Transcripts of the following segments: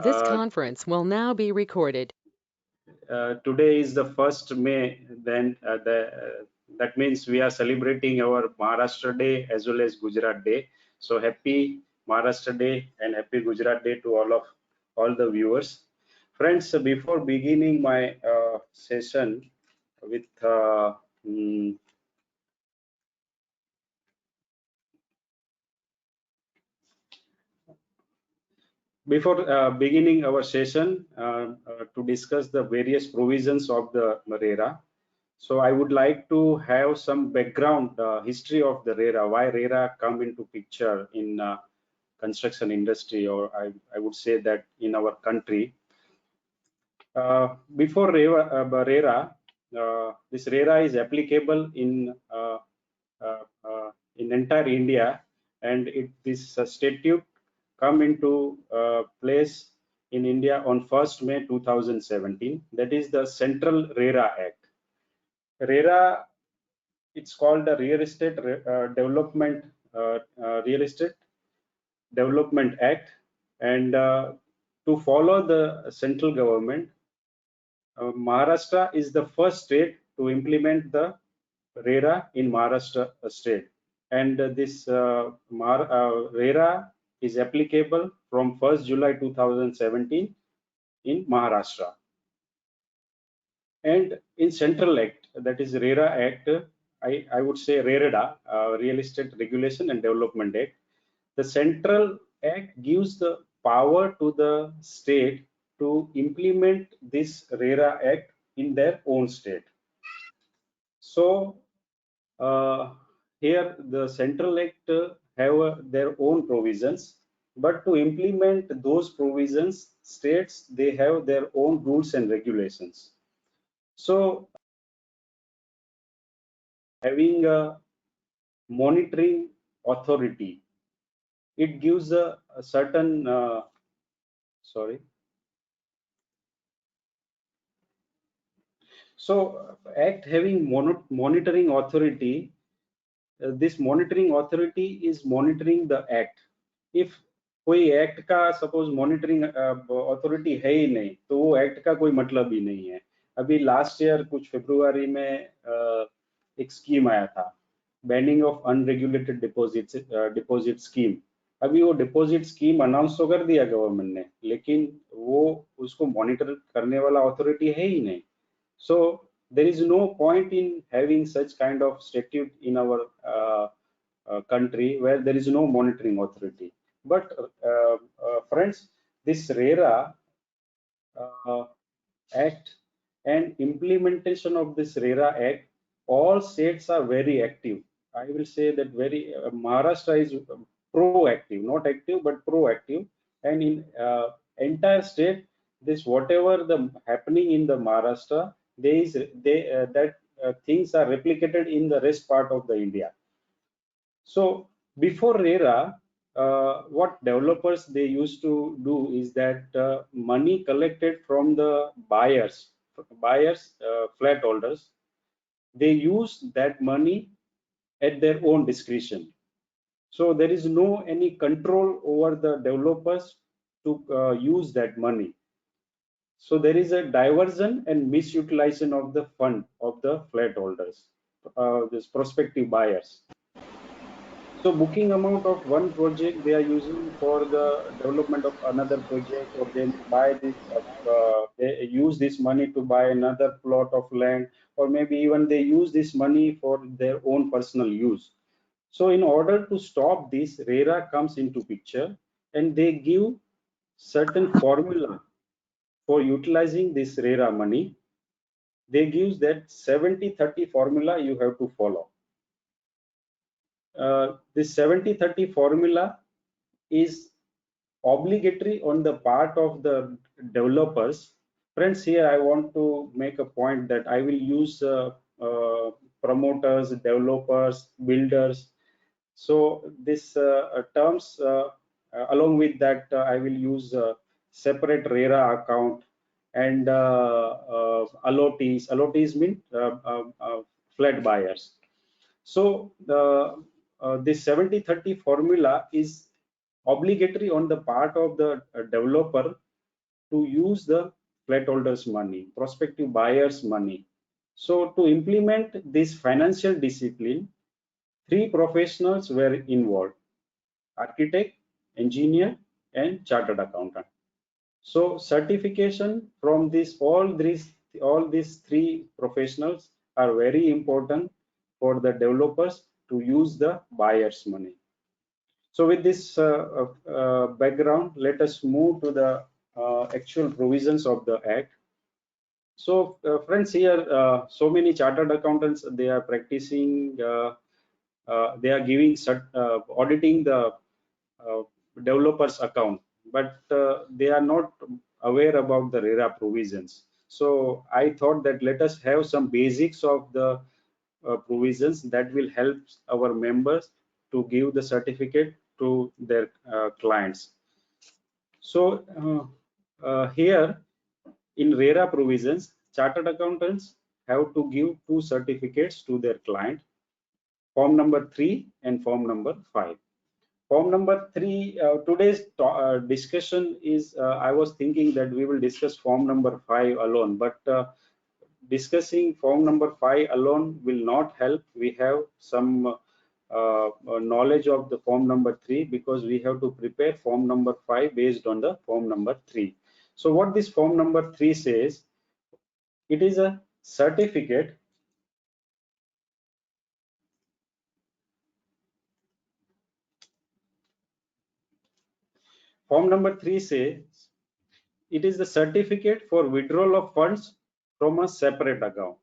This Uh, conference will now be recorded. Today is the 1st May. Then that means we are celebrating our Maharashtra Day as well as Gujarat Day. So happy Maharashtra Day and happy Gujarat Day to all the viewers. Friends, before beginning my session with mm, before beginning our session to discuss the various provisions of the RERA, so I would like to have some background history of the RERA, why RERA come into picture in construction industry, or I would say that in our country. Before RERA, this RERA is applicable in entire India, and this statute come into place in India on 1st May 2017. That is the Central RERA Act. RERA, it's called the Real Estate Development Act, and to follow the central government, Maharashtra is the first state to implement the RERA in Maharashtra state, and this RERA is applicable from 1st July 2017 in Maharashtra. And in Central Act, that is RERA Act, I would say REREDA, Real Estate Regulation and Development Act. The Central Act gives the power to the state to implement this RERA Act in their own state. So uh, here the Central Act have their own provisions, but to implement those provisions, states they have their own rules and regulations. So having a monitoring authority, it gives a certain sorry. So act having monitoring authority, this monitoring authority is monitoring the act. If कोई act का suppose monitoring authority है ही नहीं, तो वो act का कोई मतलब ही नहीं है. अभी लास्ट ईयर कुछ फरवरी में एक स्कीम आया था, banning of unregulated deposit scheme. अभी वो डिपॉजिट स्कीम अनाउंस तो कर दिया गवर्नमेंट ने, लेकिन वो उसको मॉनिटर करने वाला अथॉरिटी है ही नहीं. So there is no point in having such kind of statute in our country where there is no monitoring authority. But friends, this RERA uh, Act and implementation of this RERA Act, all states are very active. I will say that very Maharashtra is proactive, not active but proactive, and in entire state, this whatever the happening in the Maharashtra, that things are replicated in the rest part of the India. So before RERA, what developers they used to do is that money collected from the buyers, flat holders, they use that money at their own discretion. So there is no any control over the developers to use that money. So there is a diversion and misutilization of the fund of the flat holders, this prospective buyers. So booking amount of one project they are using for the development of another project, or they use this money to buy another plot of land, or maybe even they use this money for their own personal use. So in order to stop this, RERA comes into picture, and they give certain formula for utilizing this RERA money. They give that 70-30 formula you have to follow. This 70-30 formula is obligatory on the part of the developers. Friends, here I want to make a point that I will use promoters, developers, builders. So this terms, along with that, I will use separate RERA account and allottees. Allottees mean flat buyers. So this 70-30 formula is obligatory on the part of the developer to use the flat holders money, prospective buyers money. So to implement this financial discipline, 3 professionals were involved: architect, engineer, and chartered accountant. So certification from all these 3 professionals are very important for the developers to use the buyer's money. So with this background, let us move to the actual provisions of the Act. So friends, here so many chartered accountants, they are practicing, they are giving auditing the uh, developer's account, but they are not aware about the RERA provisions. So I thought that let us have some basics of the provisions that will help our members to give the certificate to their clients. So here in RERA provisions, chartered accountants have to give 2 certificates to their client: form number 3 and form number 5. Form number 3, today's discussion is, I was thinking that we will discuss form number 5 alone, but discussing form number 5 alone will not help. We have some knowledge of the form number 3 because we have to prepare form number 5 based on the form number 3. So what this form number 3 says, it is a certificate form number 3 says it is the certificate for withdrawal of funds from a separate account.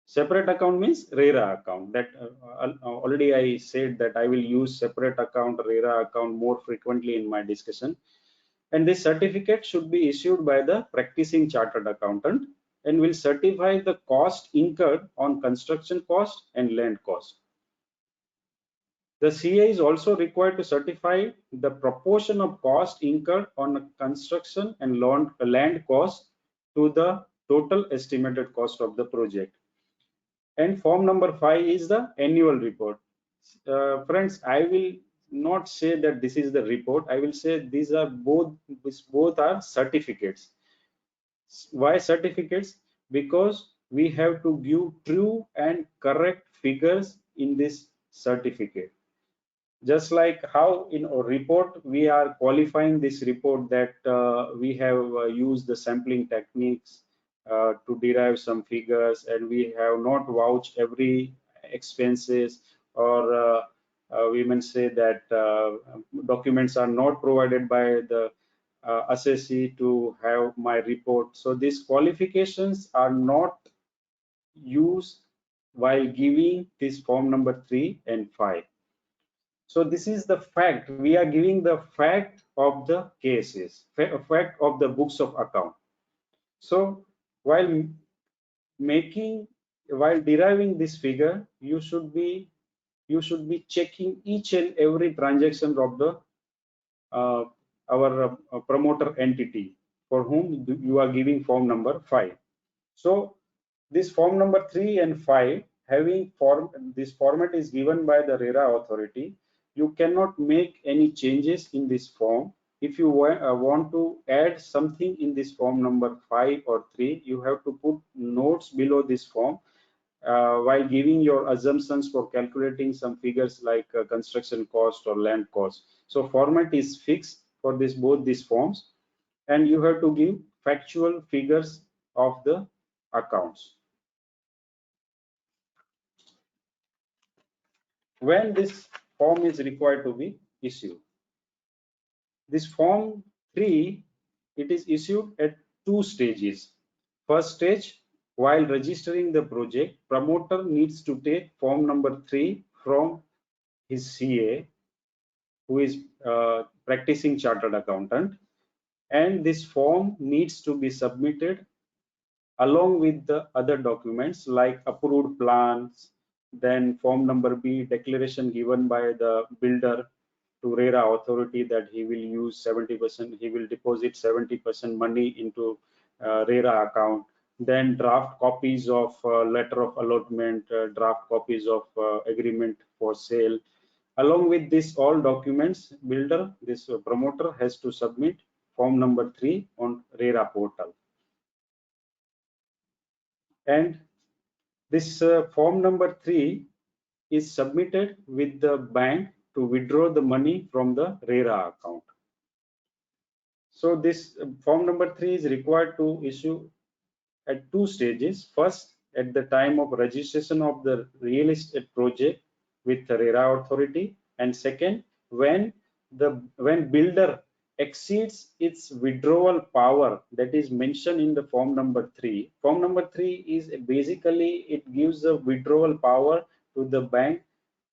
Separate account means RERA account. That already I said that I will use separate account, RERA account more frequently in my discussion. And this certificate should be issued by the practicing chartered accountant and will certify the cost incurred on construction cost and land cost. The CA is also required to certify the proportion of cost incurred on construction and land cost to the total estimated cost of the project. And form number 5 is the annual report. Friends, I will not say that this is the report. I will say these both are certificates. Why certificates? Because we have to give true and correct figures in this certificate. Just like how in a report we are qualifying this report that we have used the sampling techniques to derive some figures, and we have not vouched every expenses, or we may say that documents are not provided by the assessee to have my report. So these qualifications are not used while giving this form number 3 and 5. So this is the fact. We are giving the fact of the cases, fact of the books of account. So while deriving this figure, you should be checking each and every transaction of the our promoter entity for whom you are giving form number 5. So this form number 3 and 5 this format is given by the RERA authority. You cannot make any changes in this form. If you want to add something in this form number 5 or 3, you have to put notes below this form while giving your assumptions for calculating some figures like construction cost or land cost. So format is fixed for both these forms, and you have to give factual figures of the accounts. When this form is required to be issued, this form 3, it is issued at 2 stages. First stage, while registering the project, promoter needs to take form number 3 from his CA, who is practicing chartered accountant, and this form needs to be submitted along with the other documents like approved plans, then form number B, declaration given by the builder to RERA authority that he will use 70%, he will deposit 70% money into RERA account, then draft copies of letter of allotment, draft copies of agreement for sale. Along with this all documents, builder, this promoter has to submit form number 3 on RERA portal. And this form number 3 is submitted with the bank to withdraw the money from the RERA account. So this form number 3 is required to issue at 2 stages. First, at the time of registration of the real estate project with the RERA authority, and second, when builder exceeds its withdrawal power that is mentioned in the form number 3. Form number 3 is basically, it gives a withdrawal power to the bank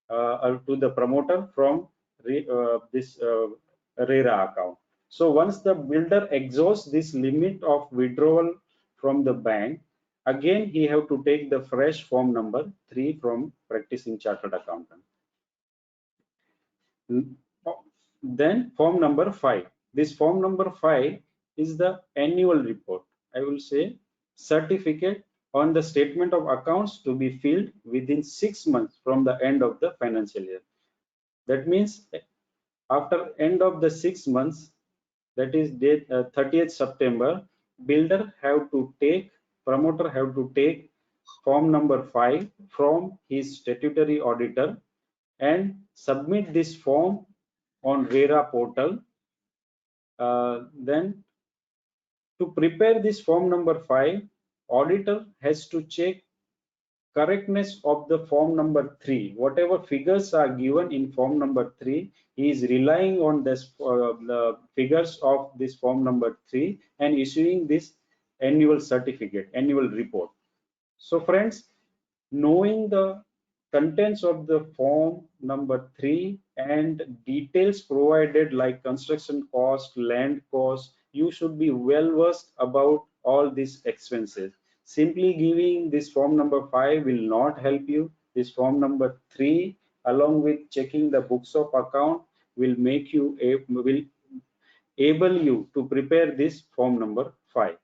or to the promoter from this RERA account. So once the builder exhausts this limit of withdrawal from the bank, again he have to take the fresh form number 3 from practicing chartered accountant. Then form number 5. This form number 5 is the annual report. I will say certificate on the statement of accounts to be filled within 6 months from the end of the financial year. That means after end of the 6 months, that is date 30th September, builder have to take, promoter have to take form number 5 from his statutory auditor and submit this form on RERA portal. Then to prepare this form number 5, auditor has to check correctness of the form number 3. Whatever figures are given in form number 3, he is relying on this the figures of this form number 3 and issuing this annual certificate, annual report. So friends, knowing the contents of the form number 3 and details provided like construction cost, land cost, you should be well versed about all these expenses. Simply giving this form number 5 will not help you. This form number 3 along with checking the books of account will make you will able you to prepare this form number 5.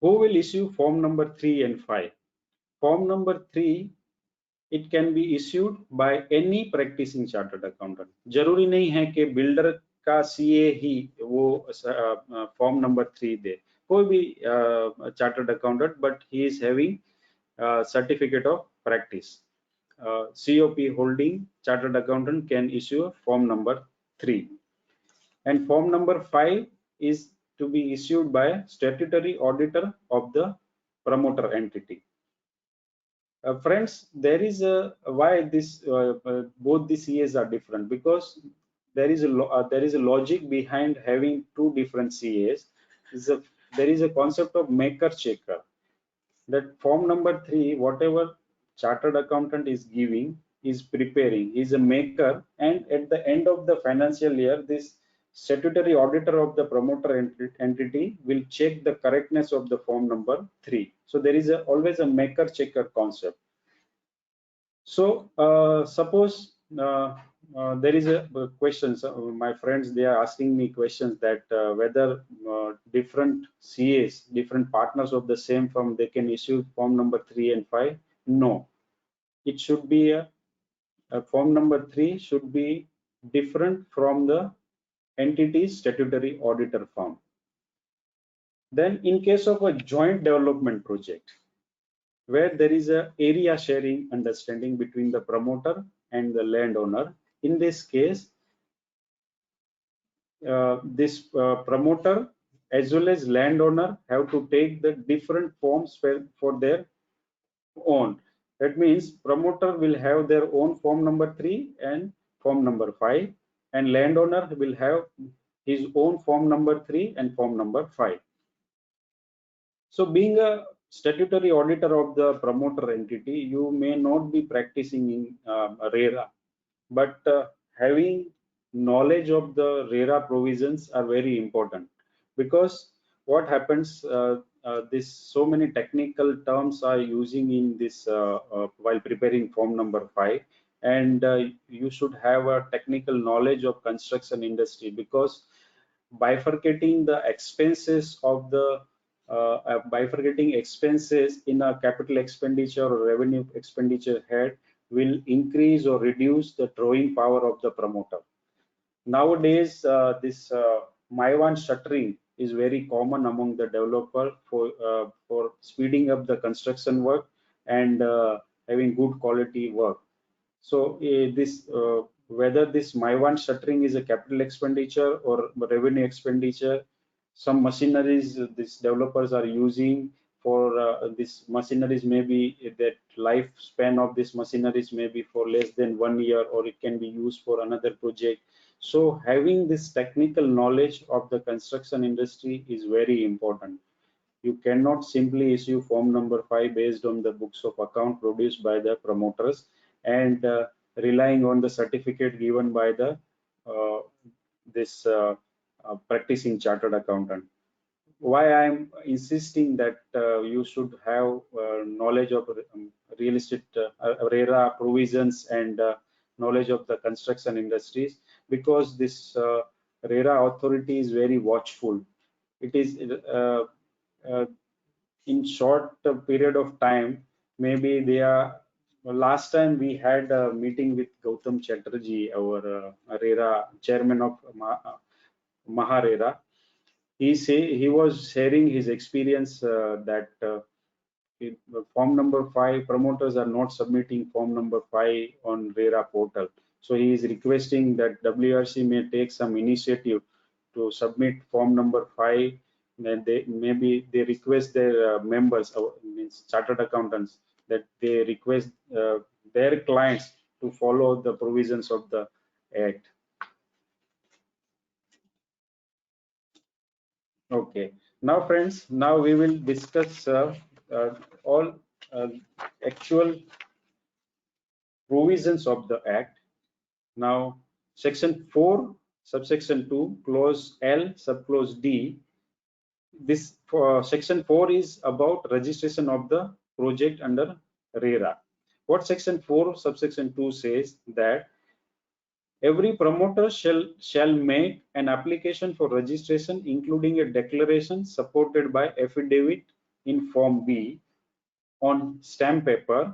Who will issue form number 3 and 5? Form number 3, it can be issued by any practicing chartered accountant. जरूरी नहीं है कि builder का CA ही वो form number 3 दे, कोई भी chartered accountant but he is having certificate of practice. COP holding chartered accountant can issue form number 3, and form number 5 is to be issued by statutory auditor of the promoter entity. Friends, there is a why this both the CAs are different, because there is a logic behind having two different CAs. There is a concept of maker checker, that form number 3, whatever chartered accountant is giving, is preparing, is a maker, and at the end of the financial year, this statutory auditor of the promoter entity will check the correctness of the form number 3. So there is always a maker checker concept. So suppose there is a question, my friends, they are asking me questions that whether different CAs, different partners of the same firm, they can issue form number 3 and 5. No, it should be a form number 3 should be different from the entity's statutory auditor firm. Then in case of a joint development project, where there is a area sharing understanding between the promoter and the landowner, in this case, this promoter as well as landowner have to take the different forms for their own. That means promoter will have their own form number 3 and form number 5, and landowner will have his own form number 3 and form number 5. So being a statutory auditor of the promoter entity, you may not be practicing in RERA, but having knowledge of the RERA provisions are very important, because what happens, this so many technical terms are using in this while preparing form number 5, and you should have a technical knowledge of construction industry, because bifurcating the expenses of the bifurcating expenses in a capital expenditure or revenue expenditure head will increase or reduce the drawing power of the promoter. Nowadays, this Maiwan shuttering is very common among the developer for speeding up the construction work and having good quality work. So this whether this Maiwan shuttering is a capital expenditure or revenue expenditure, some machineries these developers are using for this machineries, maybe that lifespan of this machineries may be for less than 1 year, or it can be used for another project. So having this technical knowledge of the construction industry is very important. You cannot simply issue form number 5 based on the books of account produced by the promoters and relying on the certificate given by the uh, this practicing chartered accountant. Why I'm insisting that you should have knowledge of real estate RERA provisions and knowledge of the construction industries, because this RERA authority is very watchful. It is uh, in short period of time, maybe they are. Last time we had a meeting with Gautam Chatterjee, our RERA chairman of MahaRERA. He was sharing his experience that form number 5 promoters are not submitting form number 5 on RERA portal. So he is requesting that WRC may take some initiative to submit form number 5, and they maybe they request their members, means chartered accountants, that they request their clients to follow the provisions of the act. Okay. Now, friends, now we will discuss all uh, actual provisions of the Act. Now, Section 4, subsection 2, clause L, subclause D. This Section 4 is about registration of the project under RERA. What Section 4, subsection 2 says that every promoter shall make an application for registration, including a declaration supported by affidavit in Form B on stamp paper,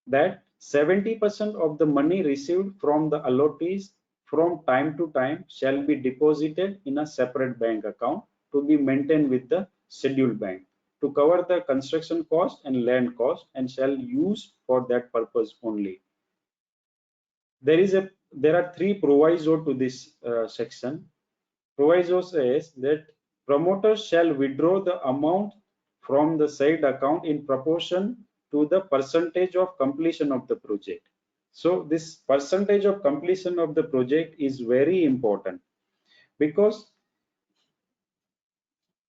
that 70% of the money received from the allottees from time to time shall be deposited in a separate bank account to be maintained with the scheduled bank to cover the construction cost and land cost, and shall use for that purpose only. There are three proviso to this section. Proviso says that promoters shall withdraw the amount from the said account in proportion to the percentage of completion of the project. So this percentage of completion of the project is very important, because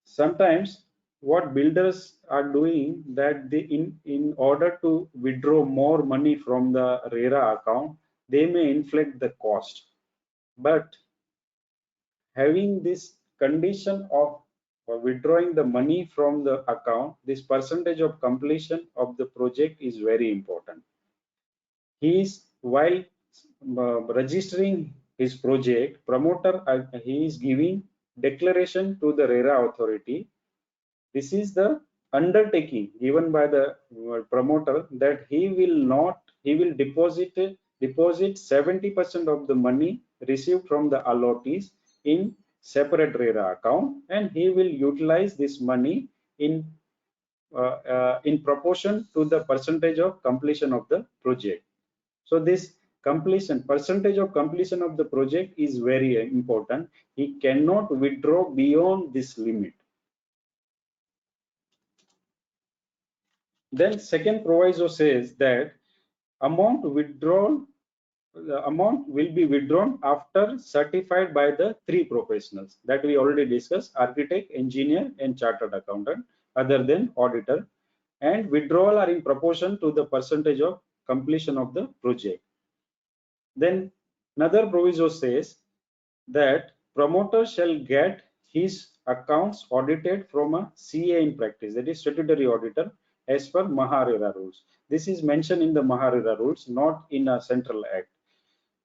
sometimes what builders are doing, that they in order to withdraw more money from the RERA account, they may inflate the cost. But having this condition of withdrawing the money from the account, this percentage of completion of the project is very important. He is, while registering his project, promoter, he is giving declaration to the RERA authority. This is the undertaking given by the promoter, that he will deposit 70% of the money received from the allottees in separate RERA account, and he will utilize this money in proportion to the percentage of completion of the project. So this percentage of completion of the project is very important. He cannot withdraw beyond this limit. Then second proviso says that amount withdrawn the amount will be withdrawn after certified by the three professionals that we already discussed: architect, engineer, and chartered accountant, other than auditor, and withdrawal are in proportion to the percentage of completion of the project. Then another proviso says that promoter shall get his accounts audited from a CA in practice, that is statutory auditor, as per MahaRERA rules. This is mentioned in the MahaRERA rules, not in a central act,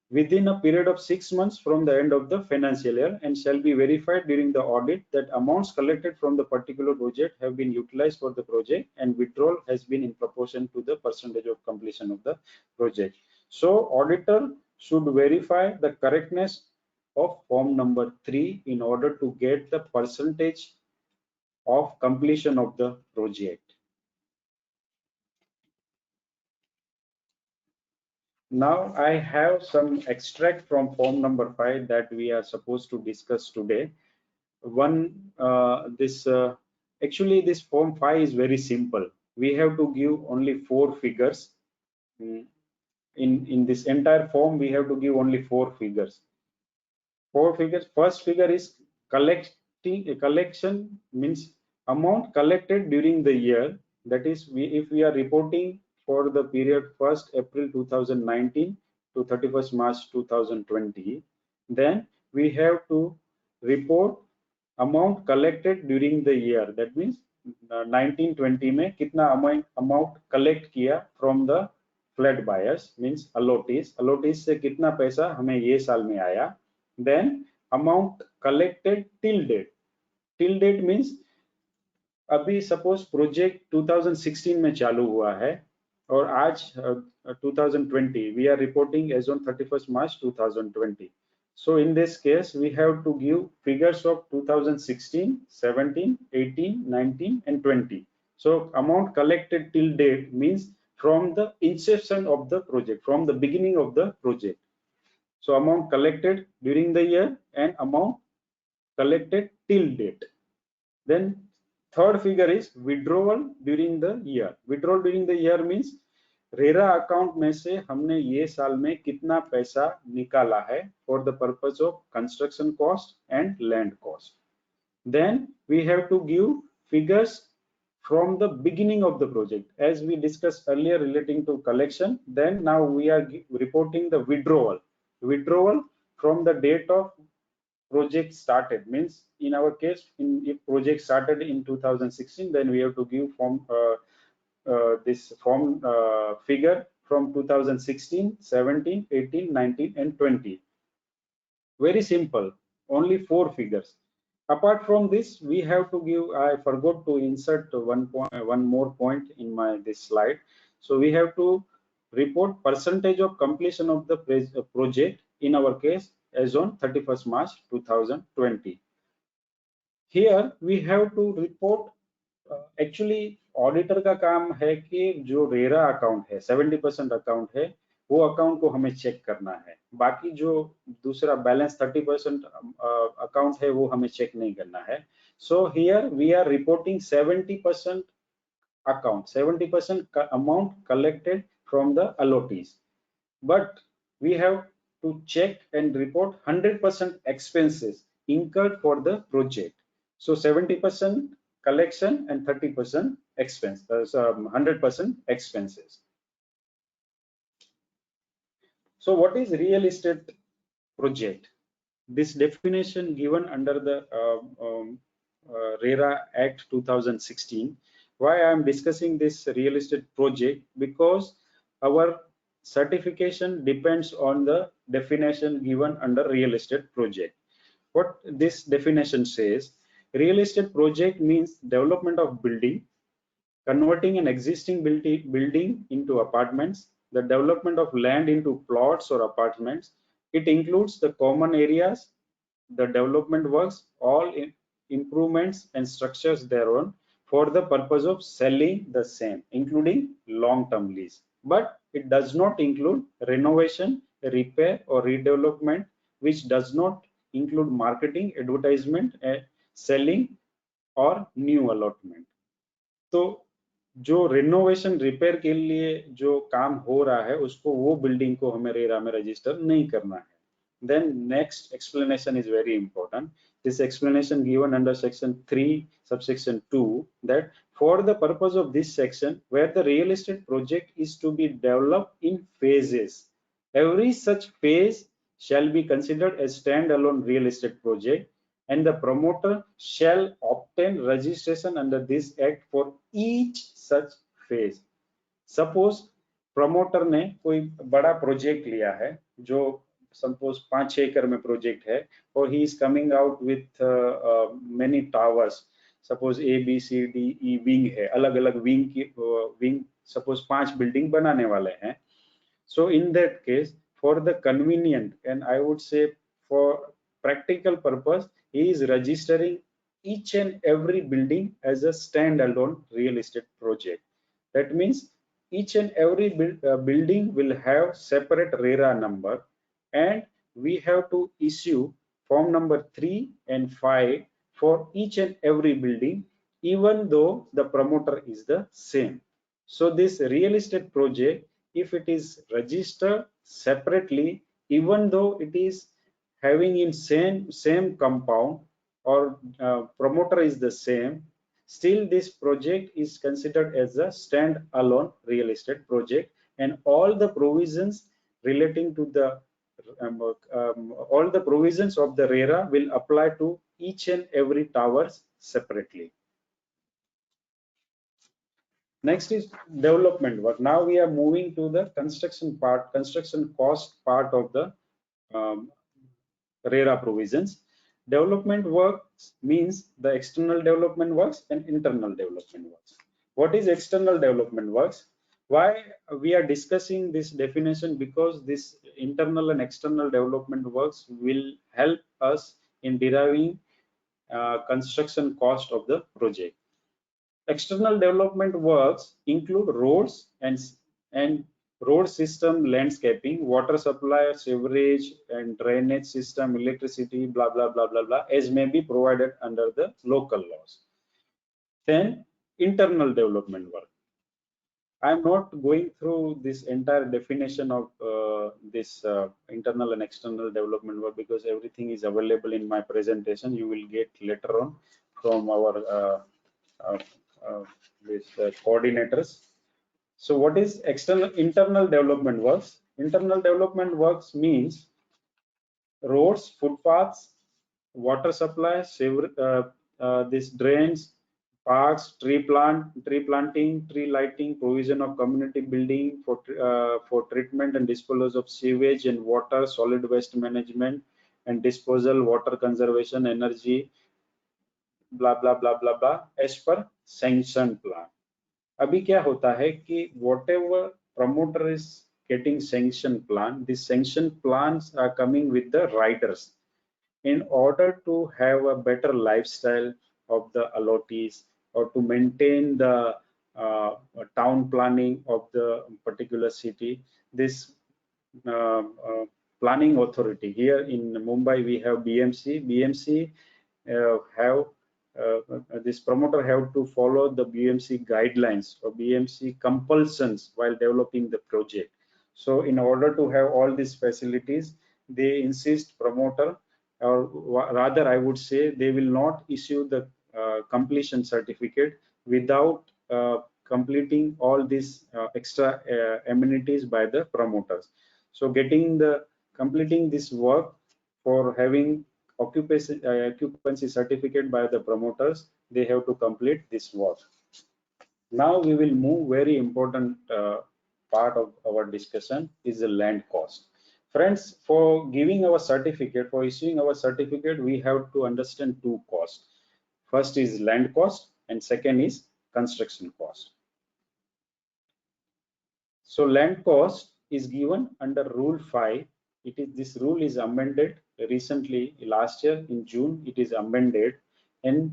within a period of 6 months from the end of the financial year, and shall be verified during the audit that amounts collected from the particular project have been utilized for the project, and withdrawal has been in proportion to the percentage of completion of the project. So auditor should verify the correctness of form number 3 in order to get the percentage of completion of the project. Now I have some extract from form number 5 that we are supposed to discuss today. Actually this form 5 is very simple. We have to give only 4 figures. In this entire form we have to give only 4 figures. 4 figures. First figure is collection means amount collected during the year. That is, if we are reporting for the period 1st April 2019 to 31st March 2020, then we have to report amount collected during the year. That means 1920 में कितना amount collect किया from the flood buyers means allottees से कितना पैसा हमें ये साल में आया. Then amount collected till date means अभी सपोज प्रोजेक्ट 2016 में चालू हुआ है और आज 2020 we are reporting as on 31st March 2020. So in this case we have to give figures of 2016, 17, 18, 19 and 20. So amount collected till date means from the inception of the project, from the beginning of the project. So amount collected during the year and amount collected till date. Then third figure is withdrawal during the year. Withdrawal during the year means RERA account में से हमने ये साल में कितना पैसा निकाला है for the purpose of construction cost and land cost. Then we have to give figures from the beginning of the project as we discussed earlier relating to collection. Then now we are reporting the withdrawal from the date of project started means in our case if project started in 2016 then we have to give this form figure from 2016, 17, 18, 19 and 20. Very simple, only 4 figures. Apart from this we have to give, I forgot to insert one more point in this slide. So we have to report percentage of completion of the project in our case as on 31st March 2020. Here we have to report actually auditor का काम है कि जो RERA account है 70% account है वो account को हमें चेक करना है. बाकी जो दूसरा बैलेंस 30% अकाउंट है वो हमें चेक नहीं करना है. So here we are reporting 70% account, 70% amount collected from the allottees, but we have to check and report 100% expenses incurred for the project. So 70% collection and 30% expense, 100% expenses. So what is real estate project? This definition given under the RERA Act 2016. Why I am discussing this real estate project? Because our certification depends on the definition given under real estate project. What this definition says, real estate project means development of building, converting an existing building into apartments, the development of land into plots or apartments. It includes the common areas, the development works, all improvements and structures thereon for the purpose of selling the same, including long-term lease. But it does not include renovation, repair or redevelopment, which does not include marketing, advertisement, selling और new allotment. तो जो renovation repair के लिए जो काम हो रहा है उसको वो बिल्डिंग को हमें रेरा में रजिस्टर नहीं करना है. Then next explanation is very important. This explanation given under section 3 subsection 2 that for the purpose of this section where the real estate project is to be developed in phases, every such phase shall be considered as standalone real estate project and the promoter shall obtain registration under this act for each such phase. Suppose promoter ने कोई बड़ा project लिया है जो suppose 5-6 एकड़ में project है और he is coming out with many towers. Suppose A B C D E wing है, अलग अलग विंग सपोज 5 बिल्डिंग बनाने वाले हैं. So in that case for the convenient and I would say for practical purpose, he is registering each and every building as a standalone real estate project. That means each and every building will have separate RERA number, and we have to issue form number 3 and 5 for each and every building, even though the promoter is the same. So this real estate project, if it is registered separately, even though it is having in same compound or promoter is the same, still this project is considered as a stand-alone real estate project, and all the provisions relating to the all the provisions of the RERA will apply to each and every towers separately. Next is development work. Now we are moving to the construction part, construction cost part of the RERA provisions. Development works means the external development works and internal development works. What is external development works? Why we are discussing this definition? Because this internal and external development works will help us in deriving construction cost of the project. External development works include roads and road system, landscaping, water supply, sewerage and drainage system, electricity, blah blah blah blah blah, as may be provided under the local laws. Then internal development work. I'm not going through this entire definition of this internal and external development work, because everything is available in my presentation. You will get later on from our uh, coordinators. So what is internal development works? Internal development works means roads, footpaths, water supply, this drains, parks, tree planting, tree lighting, provision of community building for treatment and disposal of sewage and water, solid waste management and disposal, water conservation, energy, blah blah blah blah blah, as per sanction plan. अभी क्या होता है कि whatever promoter is getting sanction plan, these sanction plans are coming with the riders in order to have a better lifestyle of the allottees, or to maintain the town planning of the particular city. This planning authority, here in Mumbai we have BMC. BMC have this promoter have to follow the BMC guidelines or BMC compulsions while developing the project. So in order to have all these facilities, they insist promoter, or rather I would say they will not issue the completion certificate without completing all these extra amenities by the promoters. So completing this work for having occupancy certificate by the promoters, they have to complete this work. Now we will move very important part of our discussion is the land cost. Friends, for giving our certificate, for issuing our certificate, we have to understand two costs. First is land cost and second is construction cost. So land cost is given under Rule 5. This rule is amended recently, last year in June. It is amended, and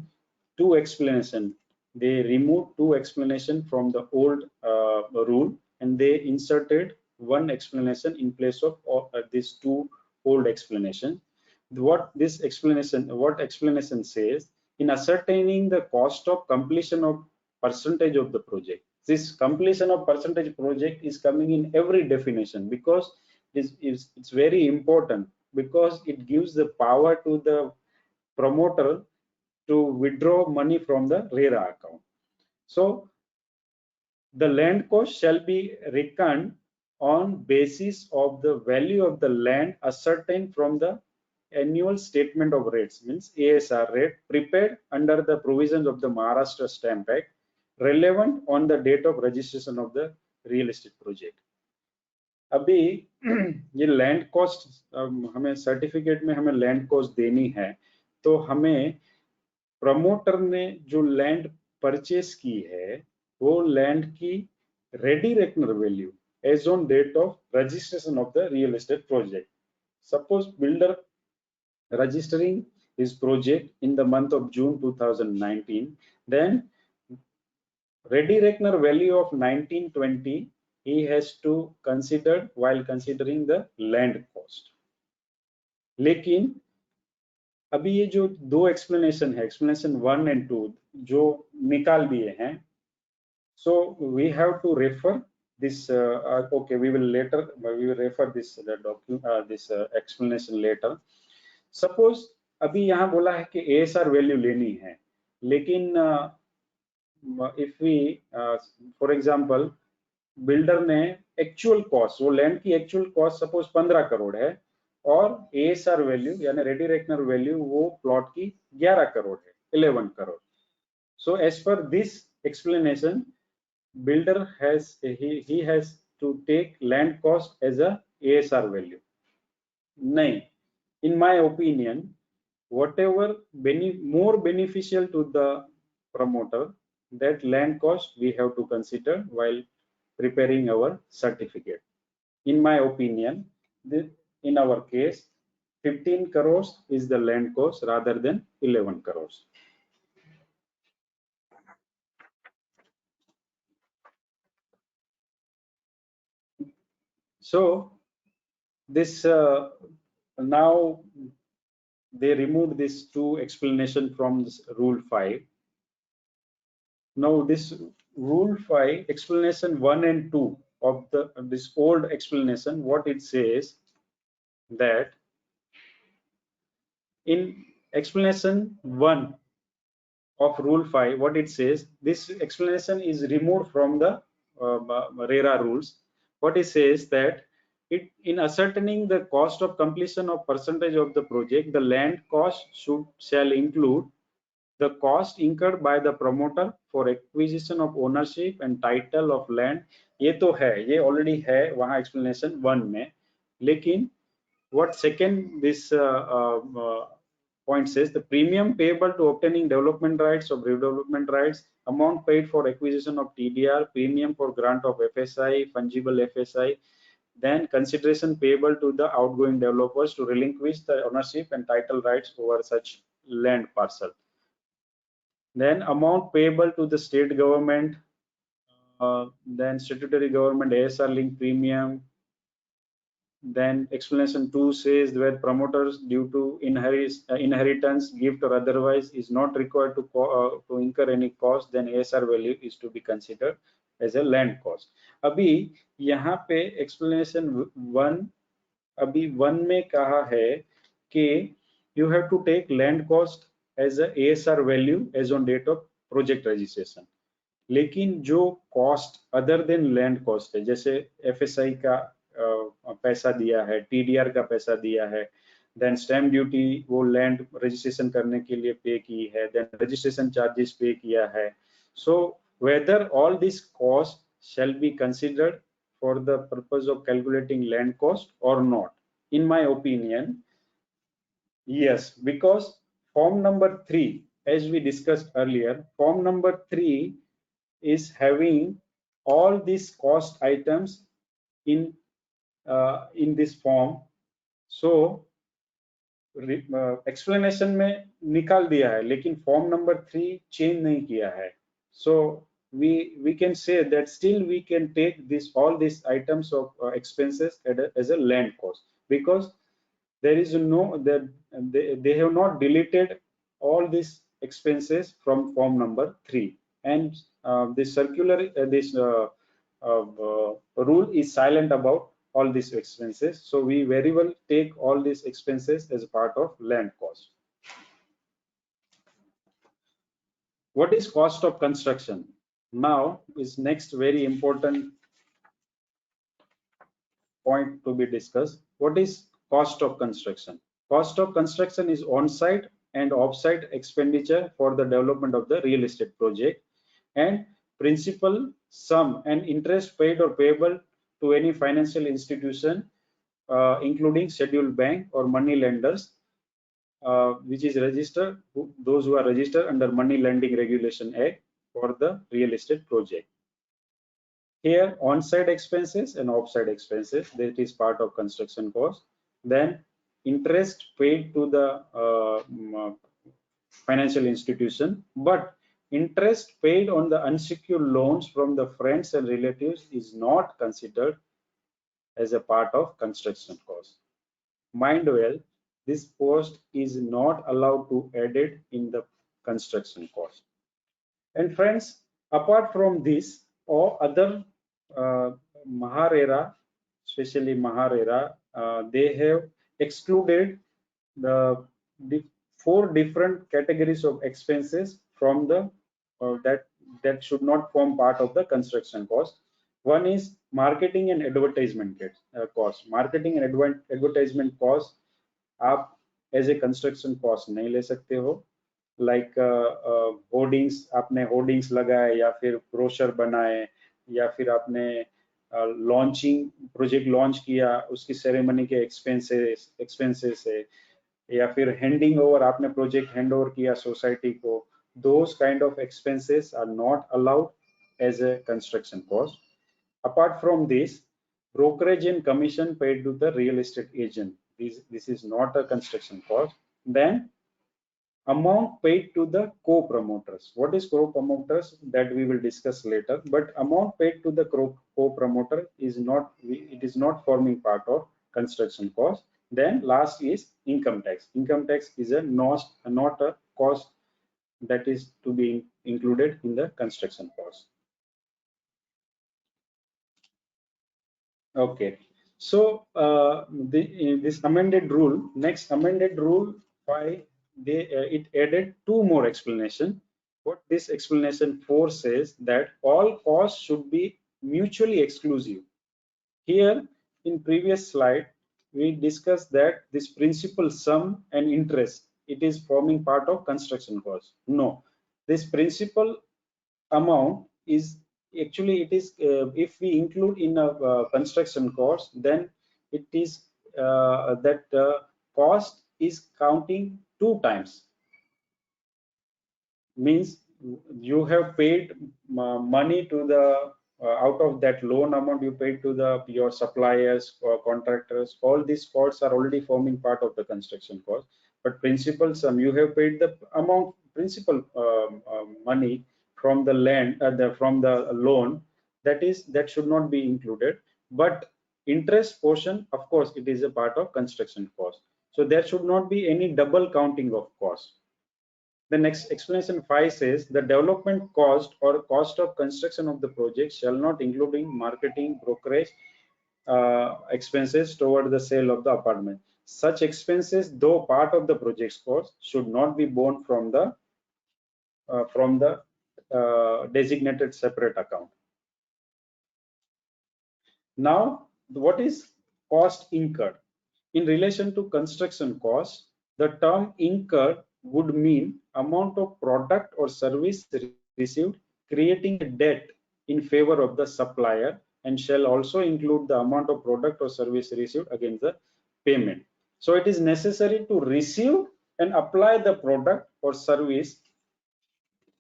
two explanation. They removed two explanation from the old rule, and they inserted one explanation in place of these two old explanation. What explanation says: in ascertaining the cost of completion of percentage of the project. This completion of percentage project is coming in every definition, because it's very important, because it gives the power to the promoter to withdraw money from the RERA account. So the land cost shall be reckoned on basis of the value of the land ascertained from the annual statement of rates, means ASR rate, prepared under the provisions of the Maharashtra Stamp Act, relevant on the date of registration of the real estate project. अभी ये land cost हमें certificate में हमें land cost देनी है, तो हमें promoter ने जो लैंड परचेस की है वो लैंड की ready reckoner value as on date of registration of the real estate project. Suppose builder registering his project in the month of June 2019. Then ready reckoner value of 1920 he has to consider while considering the land cost. लेकिन अभी ये जो दो explanation है, explanation 1 and 2 जो निकाल दिए हैं, so we have to refer this okay, we will refer this document, this explanation later. Suppose अभी यहाँ बोला है कि ASR वैल्यू लेनी है, लेकिन if we for example builder ने एक्चुअल कॉस्ट, वो लैंड की एक्चुअल कॉस्ट सपोज 15 करोड़ है और ASR वैल्यू यानी रेडी रेकनर वैल्यू वो प्लॉट की 11 करोड़ है, 11 crore. So as per this explanation builder he has to take land cost as a ASR value. नहीं, in my opinion, whatever more beneficial to the promoter, that land cost we have to consider while preparing our certificate. In my opinion, in our case, 15 crores is the land cost rather than 11 crores. So this now they removed this two explanation from this rule 5. Now this rule 5 explanation 1 and 2 of this old explanation, what it says that in explanation 1 of rule 5, what it says, this explanation is removed from the RERA rules. What it says that in ascertaining the cost of completion of percentage of the project, the land cost shall include the cost incurred by the promoter for acquisition of ownership and title of land. ये तो है, ये already है वहाँ explanation 1 में, लेकिन what second this point says, the premium payable to obtaining development rights or redevelopment rights, amount paid for acquisition of TDR, premium for grant of FSI, fungible FSI, then consideration payable to the outgoing developers to relinquish the ownership and title rights over such land parcel. Then amount payable to the state government, then statutory government ASR link premium. Then explanation 2 says where promoters due to inheritance, gift or otherwise is not required to incur any cost, then ASR value is to be considered as a land cost. अभी यहाँ पे explanation 1 अभी 1 में कहा है कि you have to take land cost as a ASR value as on date of project registration. लेकिन जो cost other than land cost है, जैसे FSI का पैसा दिया है, TDR का पैसा दिया है, देन स्टैम्प ड्यूटी वो लैंड रजिस्ट्रेशन करने के लिए पे की है, देन रजिस्ट्रेशन चार्जेस पे किया है. So whether all this cost shall be considered for the purpose of calculating land cost or not? In my opinion, yes, because form number 3, as we discussed earlier, form number 3 is having all these cost items in this form. So explanation में निकाल दिया है, लेकिन form number 3 change नहीं किया है. So we can say that still we can take all these items of expenses as a land cost, because there is no that they have not deleted all these expenses from form number 3, and this circular this rule is silent about all these expenses. So we very well take all these expenses as part of land cost. What is cost of construction? Now is next very important point to be discussed. What is cost of construction? Cost of construction is on-site and off-site expenditure for the development of the real estate project, and principal, sum and interest paid or payable to any financial institution, including scheduled bank or money lenders, which is registered, those who are registered under Money Lending Regulation Act for the real estate project. Here, on-site expenses and off-site expenses, that is part of construction cost. Then interest paid to the financial institution, but interest paid on the unsecured loans from the friends and relatives is not considered as a part of construction cost. Mind well, this cost is not allowed to added in the construction cost. And friends, apart from this, or other Maharera, especially Maharera, they have excluded the, the four different categories of expenses from the that should not form part of the construction cost. One is marketing and advertisement cost. Marketing and advertisement cost आप as a construction cost नहीं ले सकते हो, like hoardings, आपने hoardings लगाए या फिर brochure बनाए या फिर आपने लॉन्चिंग प्रोजेक्ट लॉन्च किया उसकी सेरेमनी के एक्सपेंसेस है, या फिर हैंडिंग ओवर, आपने प्रोजेक्ट हैंड ओवर किया सोसाइटी को, those kind of expenses are not allowed as a construction cost. Apart from this, brokerage and commission paid to the real estate agent, this is not a construction cost. Then amount paid to the co-promoters. What is co-promoters? That we will discuss later, but amount paid to the co-promoter is not, it is not forming part of construction cost. Then last is income tax. Income tax is a not a cost that is to be included in the construction cost. Okay, so this amended rule, next amended rule 5, it added two more explanation. What this explanation 4 says, that all costs should be mutually exclusive. Here in previous slide we discussed that this principal sum and interest, it is forming part of construction cost. No, this principal amount is actually, it is if we include in a construction cost, then it is that cost is counting two times. Means you have paid money to the out of that loan amount you paid to the your suppliers or contractors, all these costs are already forming part of the construction cost. But principal sum, you have paid the amount principal money from the land from the loan, that should not be included. But interest portion, of course, it is a part of construction cost, so there should not be any double counting of cost. The next explanation 5 says the development cost or cost of construction of the project shall not including marketing, brokerage expenses toward the sale of the apartment. Such expenses, though part of the project's cost, should not be borne from the designated separate account. Now, what is cost incurred? In relation to construction cost, the term incurred would mean amount of product or service received, creating a debt in favor of the supplier, and shall also include the amount of product or service received against the payment. So it is necessary to receive and apply the product or service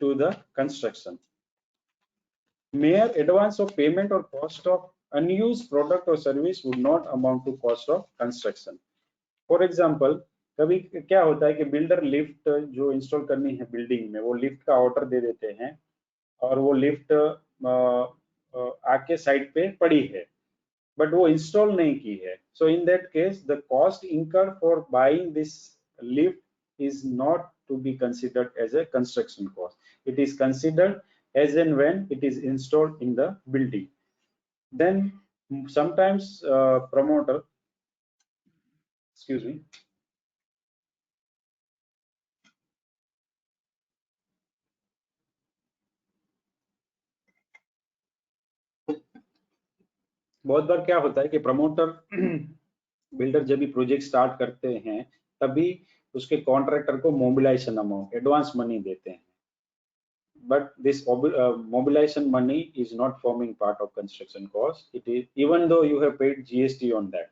to the construction. Mere advance of payment or cost of unused product or service would not amount to cost of construction. For example, कभी क्या होता है कि builder lift जो install करनी है building में, वो लिफ्ट का ऑर्डर दे देते हैं और वो लिफ्ट आके साइट पे पड़ी है, बट वो इंस्टॉल नहीं की है. So in that case the cost incurred for buying this lift is not to be considered as a construction cost. It is considered as and when it is installed in the building. Then sometimes promoter, excuse me, बहुत बार क्या होता है कि promoter builder जब भी project start करते हैं तभी उसके कॉन्ट्रैक्टर को मोबिलाइजेशन अमाउंट एडवांस मनी देते हैं, but this mobilization money is not forming part of construction cost. It is, even though you have paid GST on that.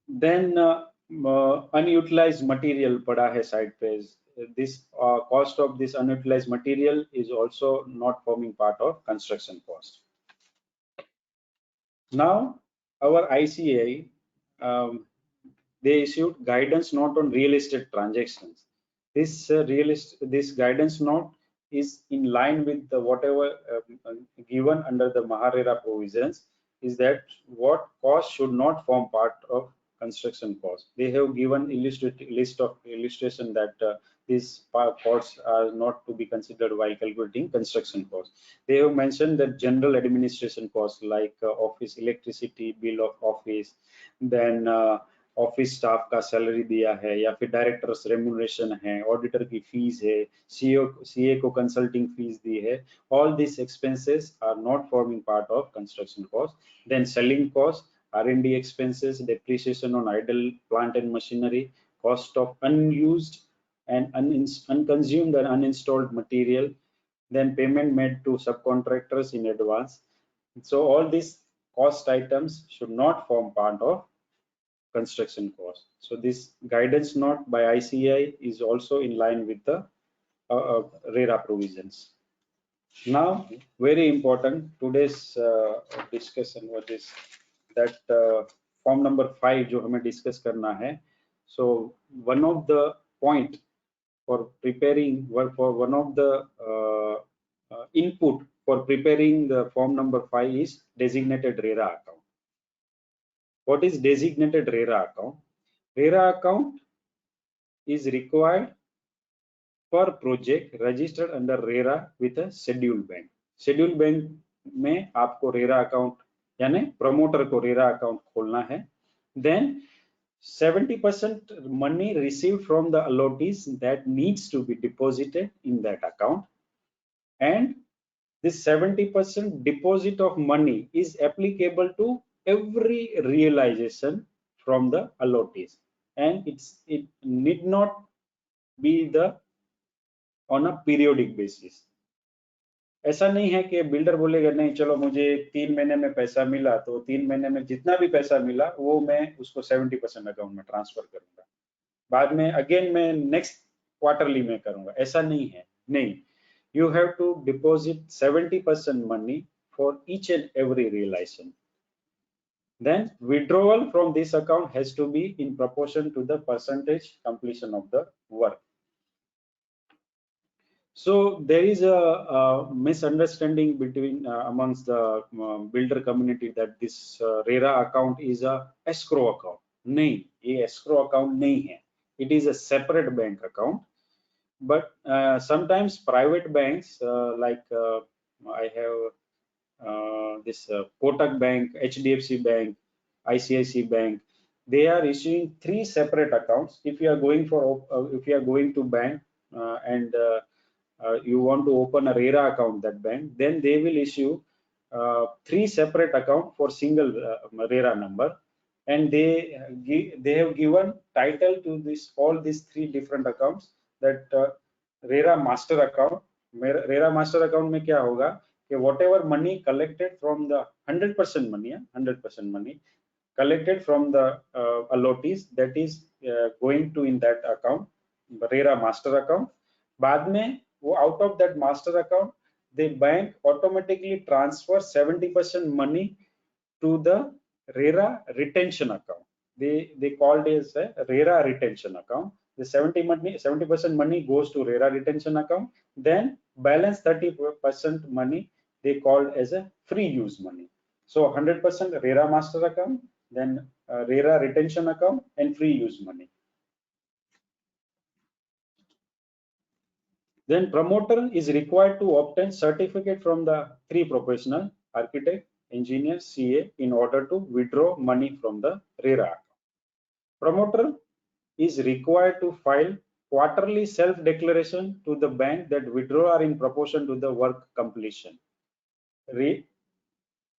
Then unutilized material pada hai site पे, this cost of this unutilized material is also not forming part of construction cost. Now our ICAI they issued guidance note on real estate transactions. This guidance note is in line with the whatever given under the Maharera provisions, is that what cost should not form part of construction cost. They have given list of illustration that these costs are not to be considered while calculating construction cost. They have mentioned that general administration costs like office electricity, bill of office, then office staff का salary दिया है या फिर directors remuneration है, auditor की fees है, CA को consulting fees दी है, all these expenses are not forming part of construction cost. Then selling cost, R&D expenses, depreciation on idle plant and machinery, cost of unused and unconsumed and uninstalled material, then payment made to subcontractors in advance. So all these cost items should not form part of construction cost. So this guidance note by ICAI is also in line with the RERA provisions. Now, very important, today's discussion was this, that form number 5 जो हमें discuss करना है. So one of the point for preparing, for one of the input for preparing the form number 5 is designated RERA account. What is designated RERA account? RERA account is required for project registered under RERA with a scheduled bank. Scheduled bank में आपको RERA account यानी promoter को RERA account खोलना है. Then 70% money received from the allottees that needs to be deposited in that account, and this 70% deposit of money is applicable to every realization from the allottees, and it need not be the on a periodic basis. ऐसा नहीं है कि builder बोलेगा नहीं चलो मुझे 3 महीने में पैसा मिला तो 3 महीने में जितना भी पैसा मिला वो मैं उसको 70% अकाउंट में ट्रांसफर करूंगा, बाद में अगेन मैं नेक्स्ट क्वार्टरली में करूंगा, ऐसा नहीं है. नहीं, you have to deposit 70% money for each and every realization. Then withdrawal from this account has to be in proportion to the percentage completion of the work. So there is a misunderstanding between amongst the builder community that this RERA account is a escrow account. नहीं, ये escrow account नहीं है. It is a separate bank account. But sometimes private banks like I have this Kotak Bank, HDFC Bank, ICICI Bank, they are issuing 3 separate accounts. If you are going for if you are going to bank and you want to open a RERA account that bank, then they will issue 3 separate account for single RERA number, and they have given title to this all these 3 different accounts, that RERA master account. RERA master account में क्या होगा कि whatever money collected from the 100% money, 100% money collected from the allottees, that is going to in that account, RERA master account. बाद में वो out of that master account, the bank automatically transfer 70% money to the RERA retention account. They called it as a RERA retention account. The 70% money goes to RERA retention account. Then balance 30% money they called as a free use money. So 100% RERA master account, then RERA retention account, and free use money. Then promoter is required to obtain certificate from the 3 professional, architect, engineer, CA, in order to withdraw money from the RERA account. Promoter is required to file quarterly self-declaration to the bank that withdrawal are in proportion to the work completion.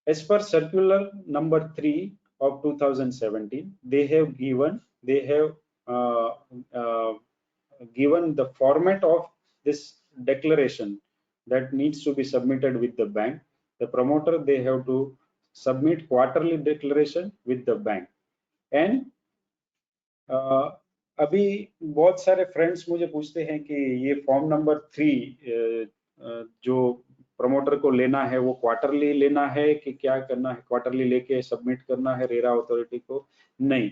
As per circular number 3 of 2017, they have given the format of this declaration that needs to be submitted with the bank. The promoter, they have to submit quarterly declaration with the bank. And अभी बहुत सारे friends मुझे पूछते हैं कि ये form number 3 जो promoter को लेना है वो क्वार्टरली लेना है कि क्या करना है, क्वार्टरली लेके सबमिट करना है रेरा अथॉरिटी को? नहीं,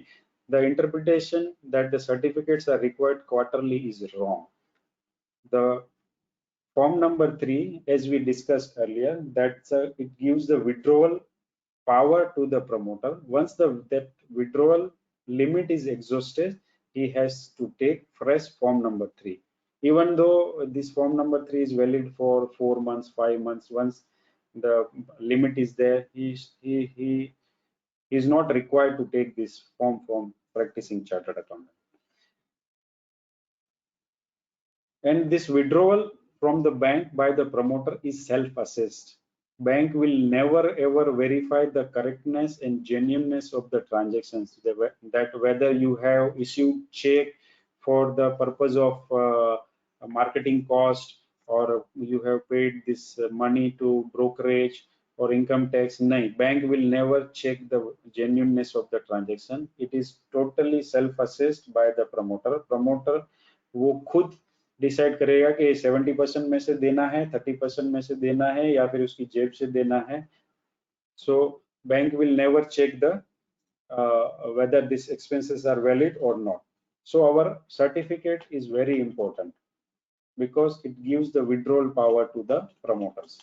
the interpretation that the certificates are required quarterly is wrong. The form number 3, as we discussed earlier, it gives the withdrawal power to the promoter. Once that withdrawal limit is exhausted, he has to take fresh form number 3. Even though this form number 3 is valid for 4 months, 5 months, once the limit is there, he is not required to take this form from practicing chartered accountant. And this withdrawal from the bank by the promoter is self-assessed. Bank will never ever verify the correctness and genuineness of the transactions, that whether you have issued check for the purpose of marketing cost, or you have paid this money to brokerage or income tax. No, bank will never check the genuineness of the transaction. It is totally self-assessed by the promoter. Promoter वो खुद decide करेगा कि 70% में से देना है, 30% में से देना है, या फिर उसकी जेब से देना है. So bank will never check the whether these expenses are valid or not. So our certificate is very important because it gives the withdrawal power to the promoters.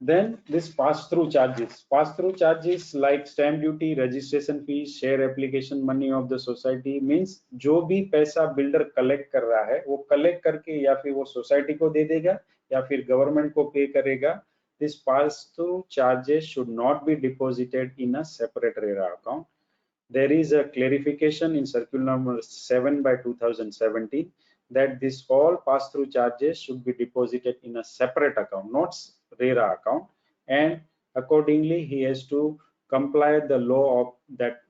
Then this pass-through charges like stamp duty, registration fees, share application money of the society, means जो भी पैसा builder collect कर रहा है वो collect करके या फिर वो सोसाइटी को दे देगा या फिर गवर्नमेंट को पे करेगा. This pass-through charges should not be deposited in a separate RERA account. There is a clarification in circular number 7 by 2017 that this all pass-through charges should be deposited in a separate account, not RERA account, and accordingly he has to comply the law of that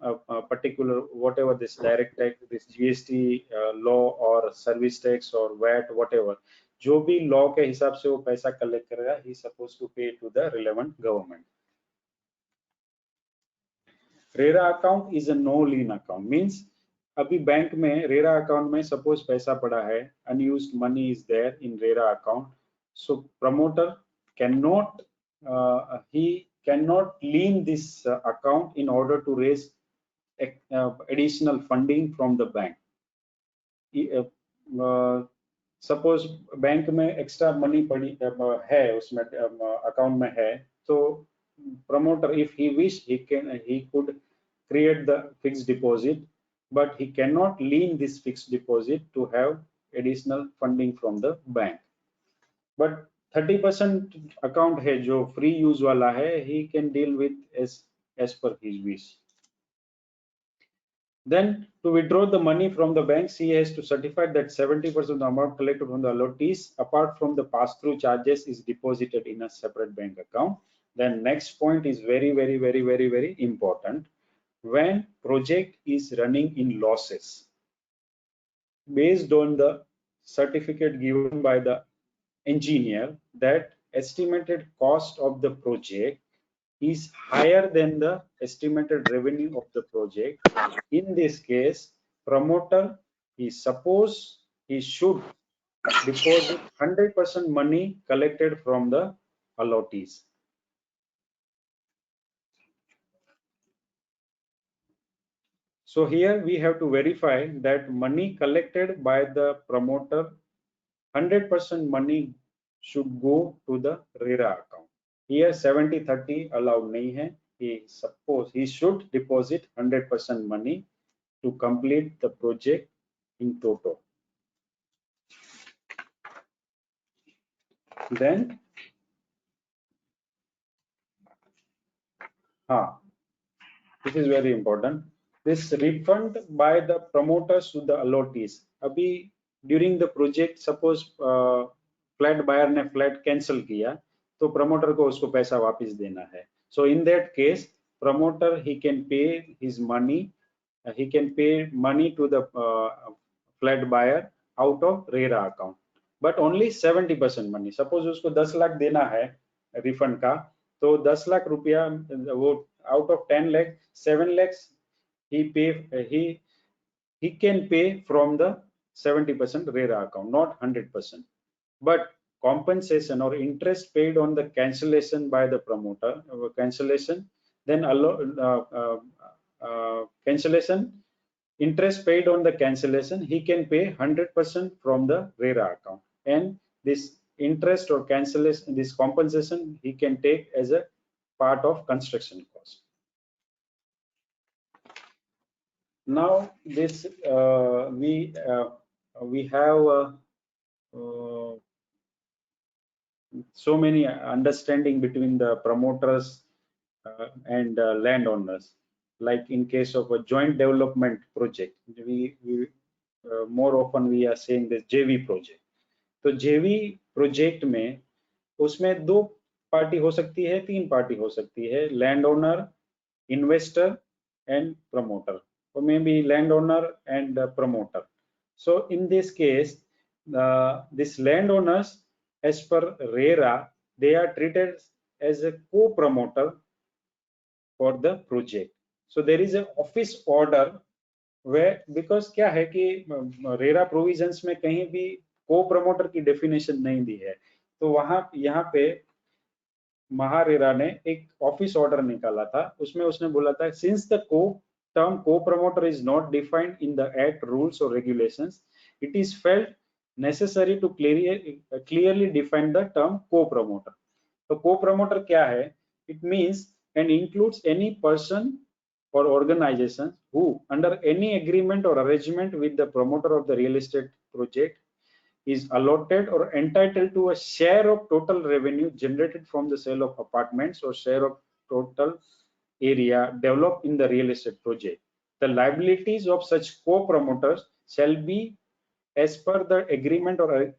particular, whatever this direct tax, this GST law or service tax or VAT, whatever, जो भी law के हिसाब से वो पैसा collect करेगा, he is supposed to pay to the relevant government. RERA account is a no lien account, means अभी bank में रेरा अकाउंट में सपोज पैसा पड़ा है, unused money is there in RERA account, so promoter can not lien this account in order to raise additional funding from the bank. Suppose bank में extra money पड़ी है, उसमें अकाउंट में है, तो promoter, if he wish, he could create the fixed deposit, but he cannot lien this fixed deposit to have additional funding from the bank. But 30% account है जो free use वाला है, he can deal with as per his wish. Then to withdraw the money from the banks, he has to certify that 70% of the amount collected from the allottees apart from the pass-through charges is deposited in a separate bank account. Then next point is very important. When project is running in losses, based on the certificate given by the engineer that estimated cost of the project is higher than the estimated revenue of the project, in this case promoter he should deposit 100% money collected from the allottees. So here we have to verify that money collected by the promoter, 100% money should go to the RERA account. Here 70-30 allowed nahi hai. He should deposit 100% money to complete the project in total. Then this is very important. This refund by the promoters to the allottees. Abhi during the project, suppose flat buyer ने flat cancel किया, तो promoter को उसको पैसा वापस देना है. So in that case, promoter he can pay his money. He can pay money to the flat buyer out of RERA account, but only 70% money. Suppose उसको 10 लाख देना है refund का, तो 10 लाख रुपया वो out of 10 lakh, 7 lakhs he can pay from the 70% RERA account, not 100%. But compensation or interest paid on the cancellation by the promoter, cancellation, then cancellation, interest paid on the cancellation, he can pay 100% from the RERA account, and this interest or cancellation, this compensation, he can take as a part of construction cost. Now this we have so many understanding between the promoters and landowners. Like in case of a joint development project, we more often we are saying this JV project. तो JV project में उसमें दो party हो सकती है, तीन party हो सकती है, landowner, investor and promoter, or maybe landowner and promoter. So in this case, this landowners, as per RERA, they are treated as a co-promoter for the project. So there is an office order where, because क्या है कि RERA provisions में कहीं भी को promoter की definition नहीं दी है, तो वहां यहाँ पे महारेरा ने एक ऑफिस ऑर्डर निकाला था, उसमें उसने बोला था since the term co-promoter is not defined in the act rules or regulations, it is felt necessary to clearly define the term co-promoter. तो co-promoter क्या है? It means and includes any person or organization who, under any agreement or arrangement with the promoter of the real estate project, is allotted or entitled to a share of total revenue generated from the sale of apartments or share of total area developed in the real estate project. The liabilities of such co-promoters shall be as per the agreement or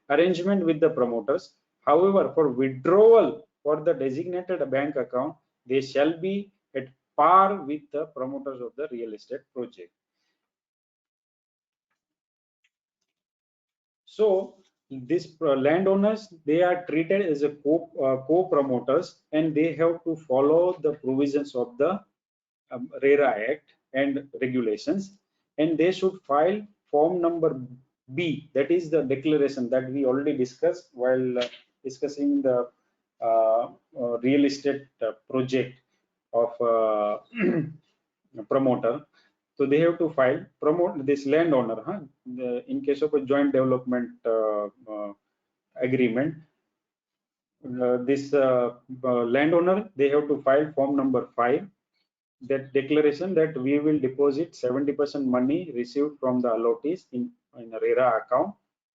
arrangement with the promoters. However, for withdrawal for the designated bank account, they shall be at par with the promoters of the real estate project. So these landowners, they are treated as a co-promoters, and they have to follow the provisions of the RERA Act and regulations, and they should file form number B, that is the declaration that we already discussed while discussing the real estate project of promoter. So they have to file promote this landowner, in case of a joint development agreement. This landowner, they have to file form number 5, that declaration that we will deposit 70% money received from the allottees in a RERA account,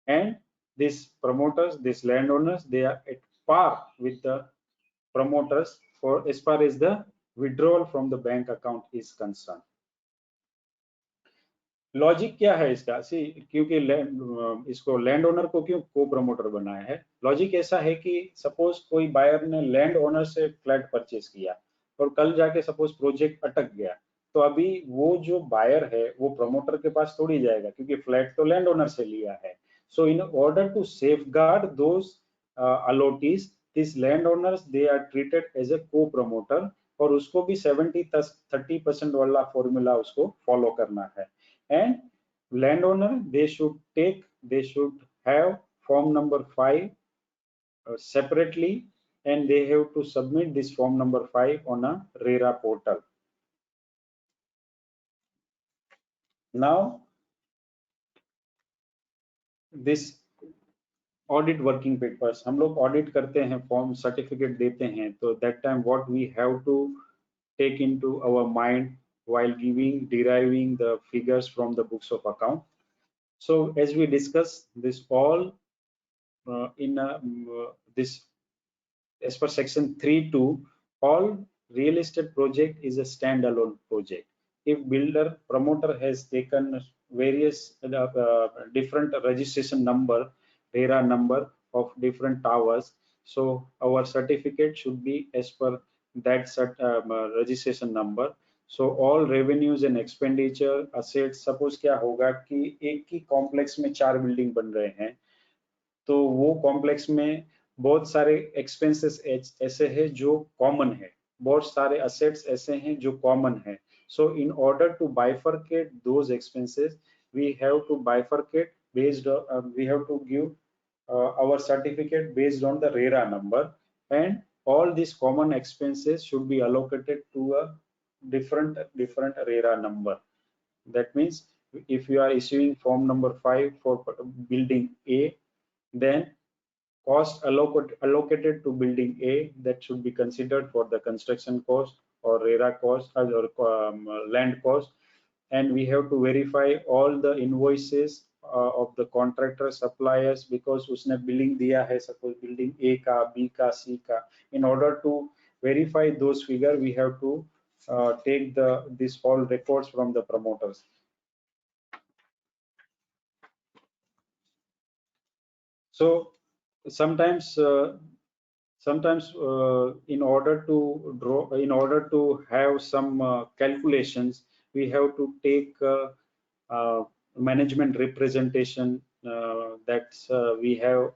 and these promoters, these landowners, they are at par with the promoters for as far as the withdrawal from the bank account is concerned. Logic क्या है इसका? सी, क्योंकि इसको land owner को क्यों को promoter बनाया है? लॉजिक ऐसा है कि सपोज कोई बायर ने लैंड ओनर से फ्लैट परचेज किया और कल जाके सपोज प्रोजेक्ट अटक गया, तो अभी वो जो बायर है वो प्रमोटर के पास थोड़ी जाएगा, क्योंकि फ्लैट तो लैंड ओनर से लिया है. So in order to safeguard those allottees, these landowners, they are treated as a co-promoter, और उसको भी 70-30% वाला फॉर्मूला उसको फॉलो करना है. And landowner, they should have form number 5 separately, and they have to submit this form number 5 on a RERA portal. Now this audit working papers, हम लोग audit करते हैं, फॉर्म सर्टिफिकेट देते हैं, तो that time what we have to take into our mind while deriving the figures from the books of account. So as we discussed this all this as per section 3.2, all real estate project is a standalone project. If builder promoter has taken various different registration number, RERA number of different towers, so our certificate should be as per that registration number. So all revenues and expenditure assets, suppose क्या होगा कि एक ही complex में 4 building बन रहे हैं, तो वो कॉम्प्लेक्स में बहुत सारे एक्सपेंसेस ऐसे हैं जो कॉमन है, बहुत सारे असेट्स ऐसे हैं जो कॉमन है. So in order to bifurcate those expenses, we have to bifurcate based on we have to give our certificate based on the RERA number, and all these common expenses should be allocated to a different RERA number. That means if you are issuing form number 5 for building A, then cost allocated to building A, that should be considered for the construction cost or RERA cost or land cost. And we have to verify all the invoices of the contractor suppliers, because उसने billing दिया है suppose building A का, B का, C का. In order to verify those figure, we have to take this all records from the promoters. So sometimes in order to have some calculations, we have to take management representation. We have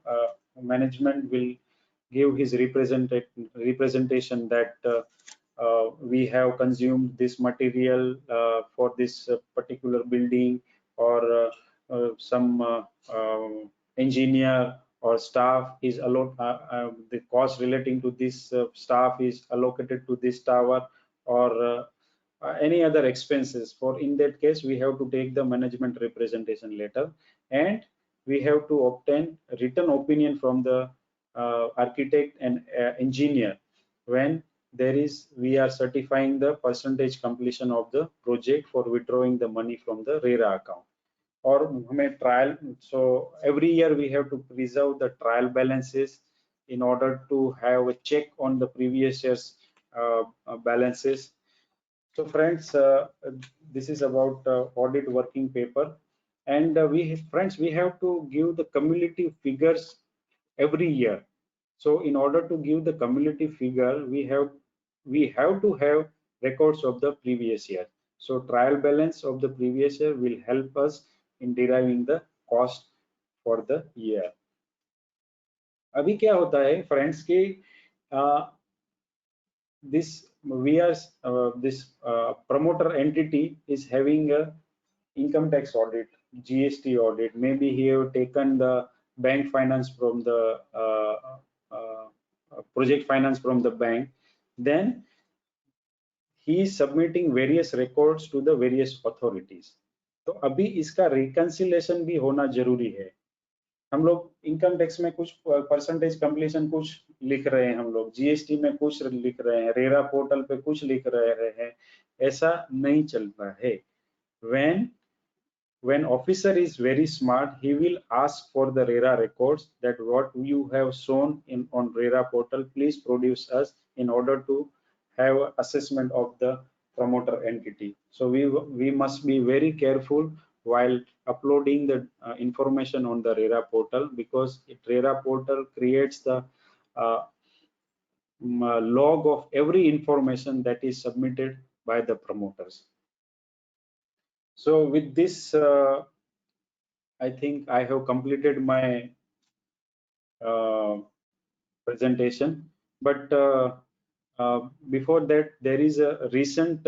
management will give his representation that we have consumed this material for this particular building, or some engineer or staff is the cost relating to this staff is allocated to this tower, or any other expenses. For in that case, we have to take the management representation letter, and we have to obtain written opinion from the architect and engineer when we are certifying the percentage completion of the project for withdrawing the money from the RERA account. Or हमें trial, so every year we have to preserve the trial balances in order to have a check on the previous year's balances. So friends, this is about audit working paper, and we have to give the cumulative figures every year. So in order to give the cumulative figure, we have to have records of the previous year. So trial balance of the previous year will help us in deriving the cost for the year. अभी क्या होता है friends कि this promoter entity is having a income tax audit, GST audit. Maybe he have taken the bank finance from the project finance from the bank. Then he is submitting various records to the various authorities. तो अभी इसका reconciliation भी होना जरूरी है. हम लोग income tax में कुछ परसेंटेज कंप्लीशन कुछ लिख रहे हैं, हम लोग जीएसटी में कुछ लिख रहे हैं, रेरा पोर्टल पे कुछ लिख रहे हैं, ऐसा नहीं चलता है. When officer is very smart, he will ask for the RERA records, that what you have shown on RERA portal, please produce us in order to have assessment of the promoter entity. So we must be very careful while uploading the information on the RERA portal, because RERA portal creates the log of every information that is submitted by the promoters. So with this, I think I have completed my presentation. But before that, there is a recent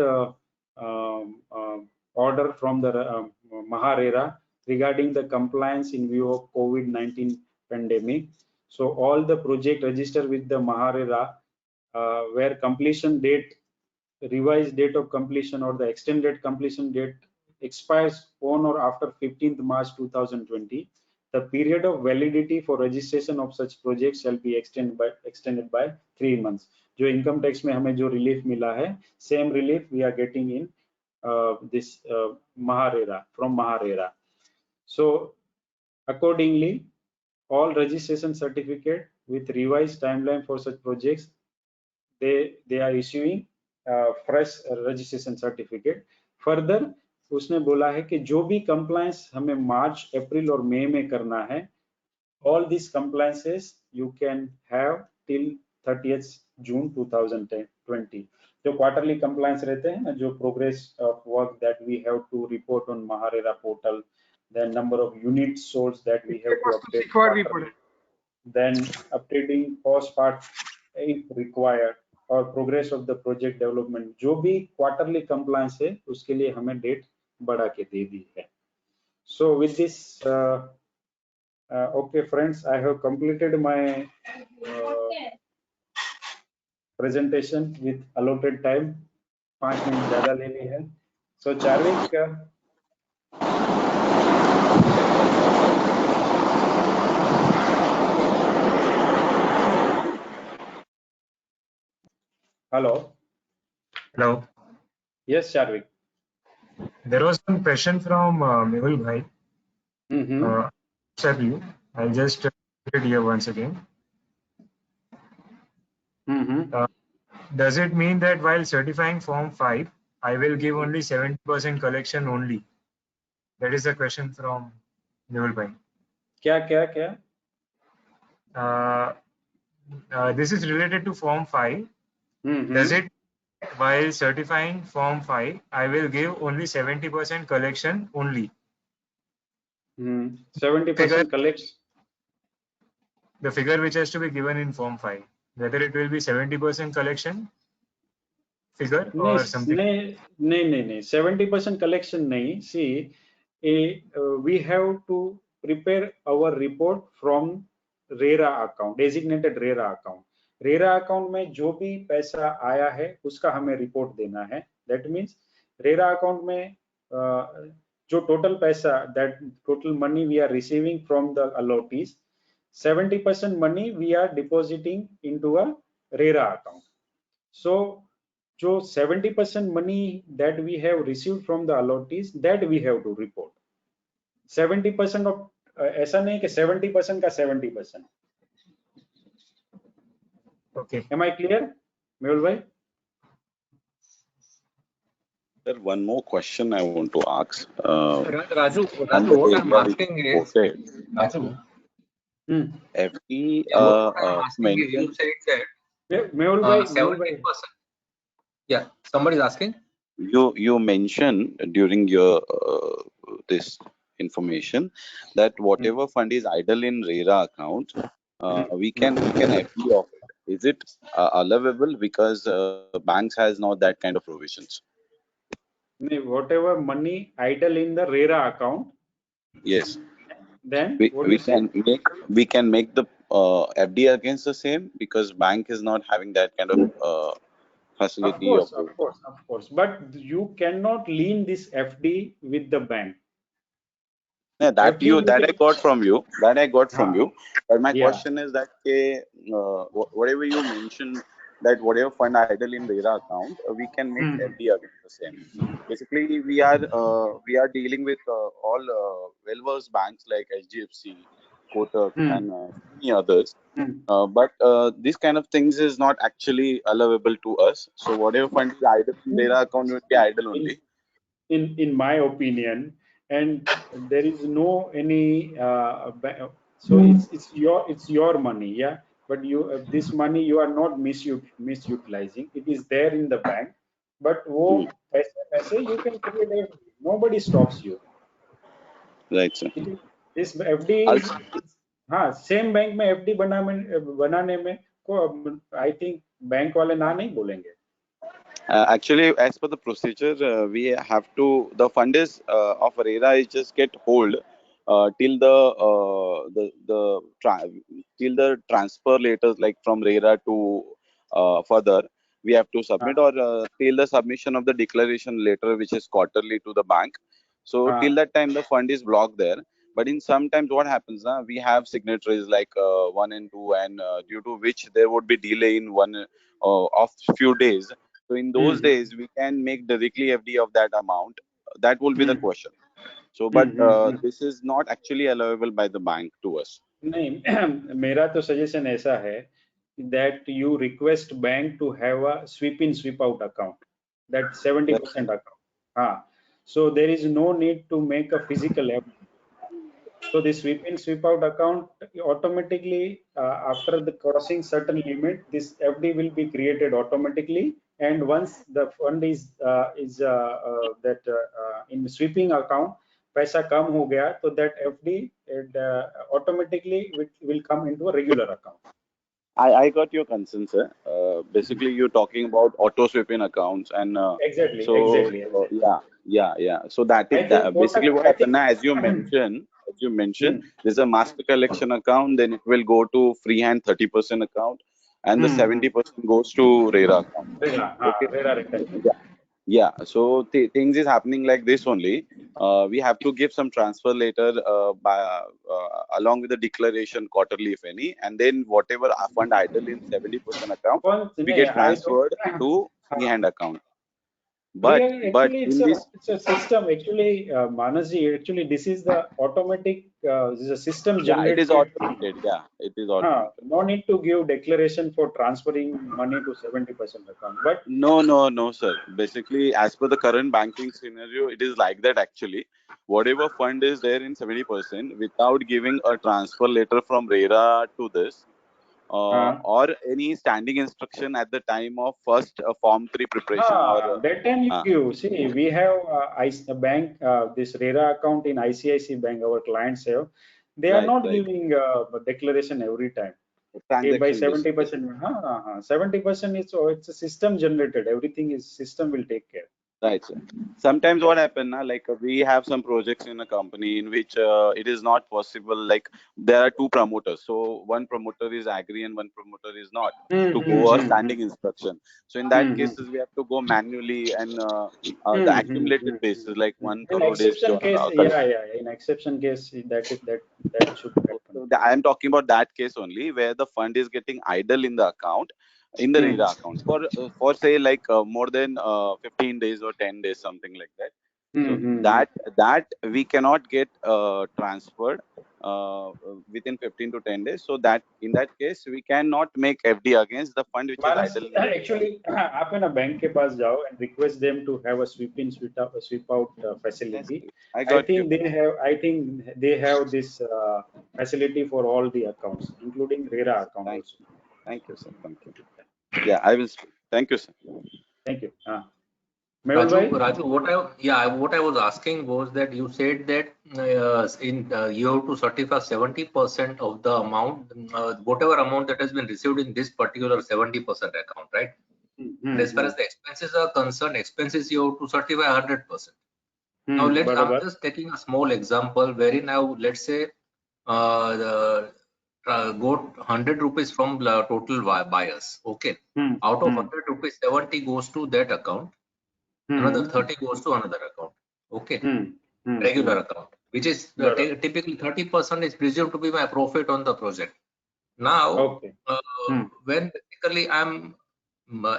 order from the MahaRERA regarding the compliance in view of COVID-19 pandemic. So all the project registered with the MahaRERA where completion date, revised date of completion or the extended completion date expires on or after 15th March 2020, the period of validity for registration of such projects shall be extended by 3 months. जो income tax में हमें जो relief मिला है, same relief we are getting in this MahaRERA, from MahaRERA. So accordingly, all registration certificate with revised timeline for such projects, they are issuing fresh registration certificate. Further, उसने बोला है कि जो भी compliance हमें मार्च, अप्रैल और मई में करना है, all these compliances you can have till 30th June 2020. जो quarterly compliance रहते हैं ना, जो progress of work that we have to report on MahaRERA portal, then number of units sold that we have to update, then updating cost part if required, और progress of the project development, जो भी quarterly compliance है उसके लिए हमें date बढ़ा के दे दी है. So with this, okay friends, I have completed my presentation with allotted time. 5 minute ज्यादा ले ली है. So Charvik, hello. Hello. Yes, Charvik. There was some question from Mehul Bhai. Accept you. I'll just read it here once again. Does it mean that while certifying Form 5, I will give only 70% collection only? That is the question from Mehul Bhai. क्या? This is related to Form 5. Does it, while certifying Form 5, I will give only 70% collection only? 70% collection. The figure which has to be given in Form 5, whether it will be 70% collection figure or something? नहीं, 70% collection नहीं. See, we have to prepare our report from RERA account, designated RERA account. RERA account में जो भी पैसा आया है उसका हमें रिपोर्ट देना है. That means RERA account में जो टोटल पैसा, that total money we are receiving from the allottees, 70% money we are depositing into a RERA account. So जो 70% money that we have received from the allottees, that we have to report. 70% of ऐसा नहीं कि 70% का 70%. Okay. Am I clear, Mehul bhai? Sir, one more question I want to ask. Raju, what I'm asking is, Raju, FD, you said that Mehul bhai, 70%. Yeah, somebody is asking. You mentioned during your this information that whatever fund is idle in RERA account, we can FD of it. Is it allowable because banks has not that kind of provisions? Whatever money idle in the RERA account. Yes. Then we can make the FD against the same because bank is not having that kind of facility. Of course. But you cannot lien this FD with the bank. Yeah, that I got from you. But my question is that whatever you mentioned, that whatever fund idle in RERA account, we can make FD against the same. Basically, we are dealing with all well-versed banks like HDFC, Kotak, and many others. But this kind of things is not actually allowable to us. So whatever fund is idle in RERA account will be idle only. In my opinion, and there is no any so it's your money, yeah, but you this money you are not misutilizing. It is there in the bank, but वो पैसे you can create it. Nobody stops you. Right, sir. This FD is same bank में FD बनाने में को I think bank वाले ना नहीं बोलेंगे. Actually, as per the procedure, we have to, the fund is of RERA is just get hold till the transfer letters, like from RERA to further we have to submit, or till the submission of the declaration letter, which is quarterly to the bank. So till that time the fund is blocked there. But in sometimes what happens, we have signatories like 1 and 2, and due to which there would be delay in one of few days. So in those days, we can make directly FD of that amount. That will be the question. So, but this is not actually allowable by the bank to us. नहीं, मेरा तो suggestion ऐसा है that you request bank to have a sweep in sweep out account, that 70% account. So there is no need to make a physical FD. So the sweep in sweep out account automatically after the crossing certain limit, this FD will be created automatically. And once the fund is in sweeping account, पैसा कम हो गया, so that FD automatically will come into a regular account. I got your concern, sir. Basically, you're talking about auto sweeping accounts, and exactly. Yeah. So that is basically what happened. As you mentioned, there's a master collection account, then it will go to freehand 30% account, and the 70% goes to RERA account. Okay. RERA retention. Yeah, so things is happening like this only. We have to give some transfer later along with the declaration quarterly, if any, and then whatever fund idle in 70% account, we get transferred to free-hand account. But actually, in this, it's a system. Actually, Manasji, actually, this is the automatic. This is a system yeah, it generated. is automated. Yeah, it is automated. No need to give declaration for transferring money to 70% account. But No, sir. Basically, as per the current banking scenario, it is like that actually. Whatever fund is there in 70%, without giving a transfer letter from RERA to this, or any standing instruction at the time of first Form 3 preparation or that time you give. See, we have a bank, this RERA account in ICICI Bank, our clients have. They are not giving declaration every time. By 70%, 70% is, it's a system generated. Everything is system will take care. Right, sir. Sometimes what happen now, like we have some projects in a company in which it is not possible. Like there are two promoters, so one promoter is agree and one promoter is not to go a standing instruction. So in that cases, we have to go manually and the accumulated basis, like 1 crore is. Exception case, in exception case, that should happen. So I am talking about that case only where the fund is getting idle in the account, in the RERA account for say like more than 15 days or 10 days, something like that. So that we cannot get transferred within 15 to 10 days. So that in that case we cannot make FD against the fund which is idle. Actually, आप है ना bank के पास जाओ and request them to have a sweep in sweep out facility. I think they have this facility for all the accounts, including RERA account also. Thank you, sir. Thank you. Yeah, I will. Thank you, sir. Thank you. Raju, what I was asking was that you said that you have to certify 70% of the amount, whatever amount that has been received in this particular 70% account, right? And as far as the expenses are concerned, expenses you have to certify 100%. Now I'm just taking a small example wherein now let's say go 100 rupees from total buyers. Okay. Out of 100 rupees, 70 goes to that account. Another 30 goes to another account. Okay. Regular account, which is typically 30% is presumed to be my profit on the project. Now, when basically I'm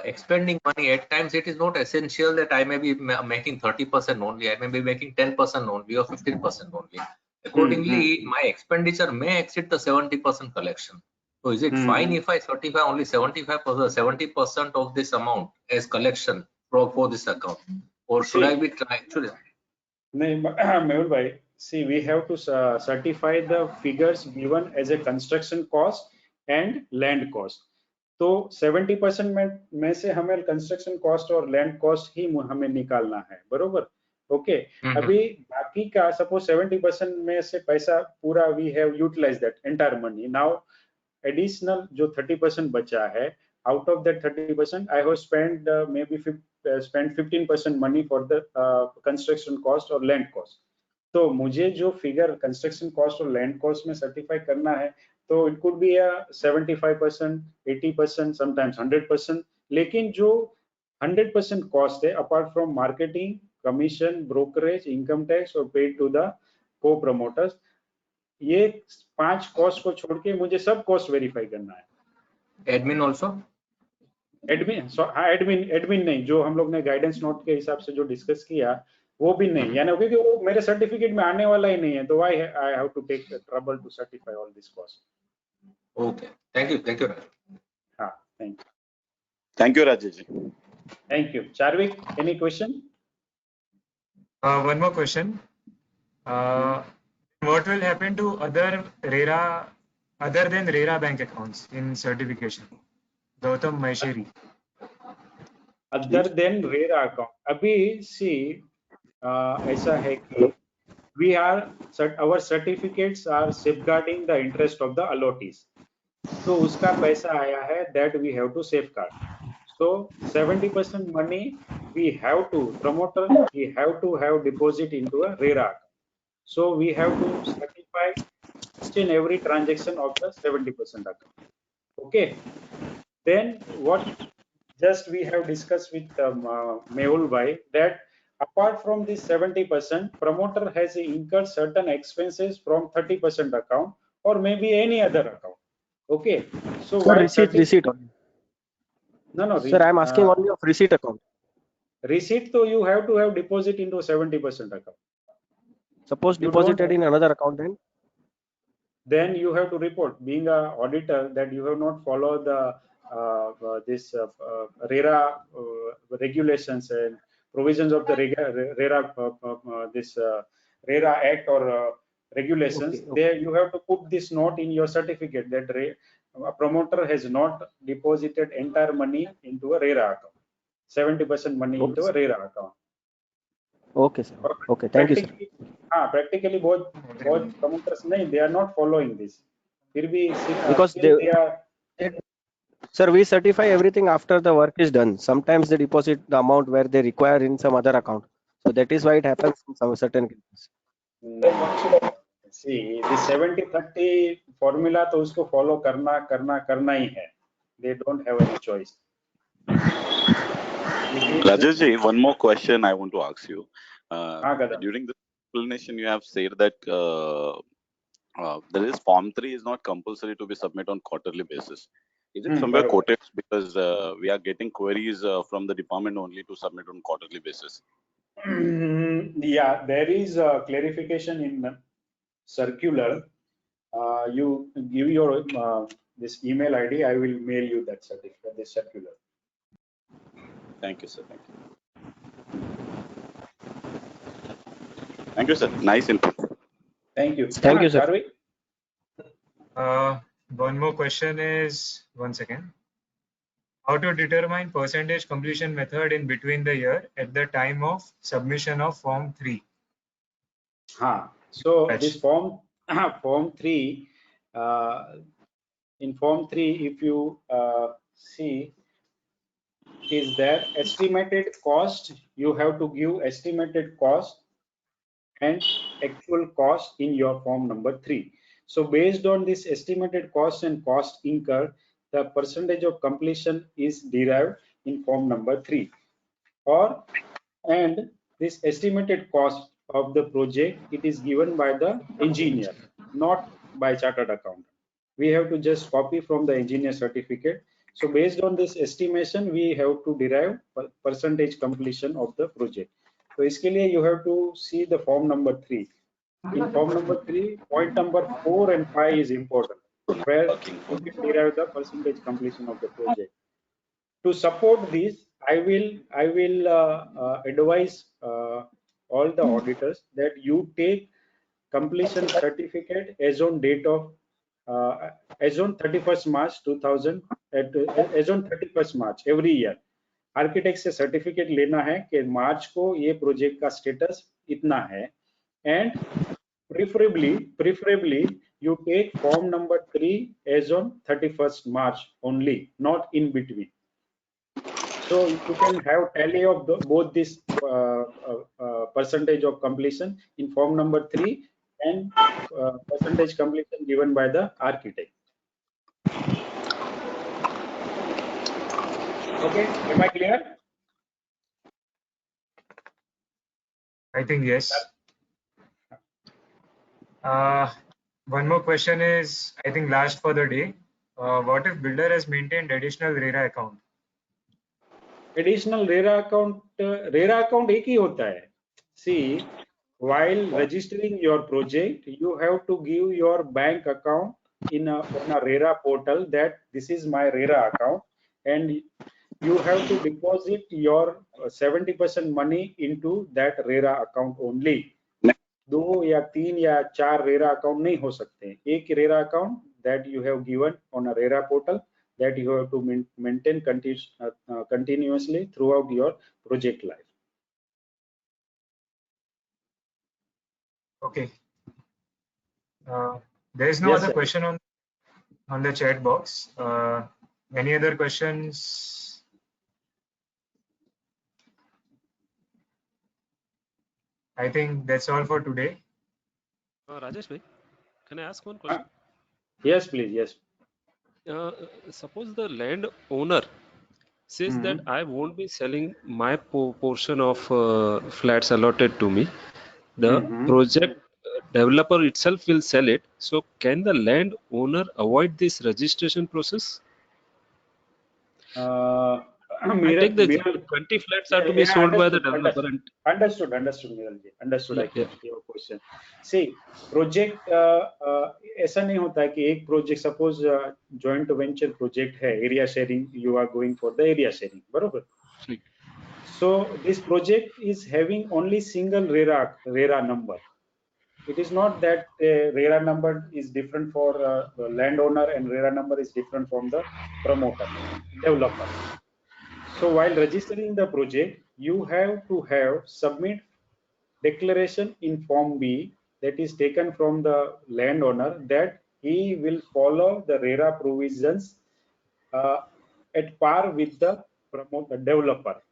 expending money, at times it is not essential that I may be making 30% only. I may be making 10% only or 15% only. Accordingly, my expenditure may exceed the 70% collection. So is it fine if I certify only 70% of this amount as collection for this account, or should I be actually? Mehul bhai, see, we have to certify the figures given as a construction cost and land cost. तो 70% में से हमें construction cost और land cost ही हमें निकालना है, बरोबर? Okay, अभी बाकी का सपोज 70% में से पैसा पूरा we have utilize that entire money. Now additional जो 30% बचा है, out of that 30% I have spent maybe spent 15% money for the construction cost or land cost. तो मुझे जो फिगर कंस्ट्रक्शन कॉस्ट और लैंड कॉस्ट में सर्टिफाई करना है, तो इट कुड बी 75%, 80%, समटाइम्स 100%. लेकिन जो 100% कॉस्ट है, apart from marketing, commission, brokerage, income tax और पेड टू द को प्रमोटर्स, ये 5 कॉस्ट को छोड़ के मुझे सब कॉस्ट वेरीफाई करना है. Admin also? एडमिन नहीं, जो हम लोग ने गाइडेंस नोट के हिसाब से जो डिस्कस किया वो भी नहीं, यानी क्योंकि वो मेरे सर्टिफिकेट में आने वाला ही नहीं है, तो I have to take trouble to certify all this cost. Okay, thank you. हाँ, thank you Rajesh ji. Thank you. Charvik, any question? One more question. What will happen to other than RERA bank accounts in certification? Gautam Maheshwari. Other than RERA account, अभी see ऐसा है कि our certificates are safeguarding the interest of the allottees. तो उसका पैसा आया है, that we have to safeguard. So 70% money we have to have deposit into a RERA account. So we have to certify each and every transaction of the 70% account. Okay. then what just we have discussed with Mehul Bhai, that apart from this 70%, promoter has incurred certain expenses from 30% account or maybe any other account. Okay. So Sir, why receipt only. No, Sir, I'm asking only of receipt account. Receipt, so you have to have deposit into 70% account. Suppose deposited in another account, then you have to report, being a auditor, that you have not followed the this RERA regulations and provisions of the RERA RERA Act or regulations. Okay. There you have to put this note in your certificate that a promoter has not deposited entire money into a RERA account, 70% money into a RERA account. Okay, sir. Okay, thank you, sir. Practically both promoters, they are not following this. Because they are. Sir, we certify everything after the work is done. Sometimes they deposit the amount where they require in some other account. So that is why it happens in some certain cases. See, the 70-30 formula तो उसको follow करना ही है. They don't have any choice. Rajesh ji, one more question I want to ask you. During the explanation, you have said that there is Form 3 is not compulsory to be submitted on quarterly basis. Is it somewhere quoted? Because we are getting queries from the department only to submit on quarterly basis. Yeah, there is a clarification in circular. You give your this email ID. I will mail you that certificate, this circular. Thank you, sir. Thank you. Thank you, sir. Nice input. Thank you. Thank you, sir. One more question is, one second. How to determine percentage completion method in between the year at the time of submission of Form 3? So this Form 3, in Form 3, if you see, is there estimated cost. You have to give estimated cost and actual cost in your form number 3. So based on this estimated cost and cost incurred, the percentage of completion is derived in form number 3. And this estimated cost of the project, it is given by the engineer, not by chartered accountant. We have to just copy from the engineer certificate. So based on this estimation, we have to derive percentage completion of the project. So इसके लिए you have to see the form number 3. In form number 3, point number 4 and 5 is important, where you can derive the percentage completion of the project. To support this, I will advise all the auditors that you take completion certificate as on date of as on 31st March 2000, as on 31st March every year. Architect से certificate लेना है कि मार्च को ये project का status इतना है, and preferably you take form number 3 as on 31st March only, not in between. So you can have tally of both this percentage of completion in form number 3 and percentage completion given by the architect. Okay, am I clear? I think yes. One more question is, I think last for the day. What if builder has maintained additional RERA account? Additional RERA account एक ही होता है. See, while registering your project, you have to give your bank account on a RERA portal that this is my RERA account, and you have to deposit your 70% money into that RERA account only. 2 या 3 या 4 RERA account नहीं हो सकते. एक RERA account that you have given on a RERA portal that you have to maintain continuously throughout your project life. Okay. There is no other question on the chat box. Any other questions? I think that's all for today. Rajesh bhai, can I ask one question? Yes, please. Yes. suppose the land owner says that I won't be selling my portion of flats allotted to me. The project developer itself will sell it. So can the land owner avoid this registration process? I take the example, 20 flats are to be sold by the developer. Understood, Miralji. Understood. I get your question. See, project ऐसा नहीं होता है कि एक project suppose joint venture project है, area sharing, you are going for the area sharing, बरोबर. So this project is having only single RERA number. It is not that RERA number is different for the landowner and RERA number is different from the promoter, developer. So while registering the project, you have to submit declaration in Form B that is taken from the landowner that he will follow the RERA provisions at par with the developer.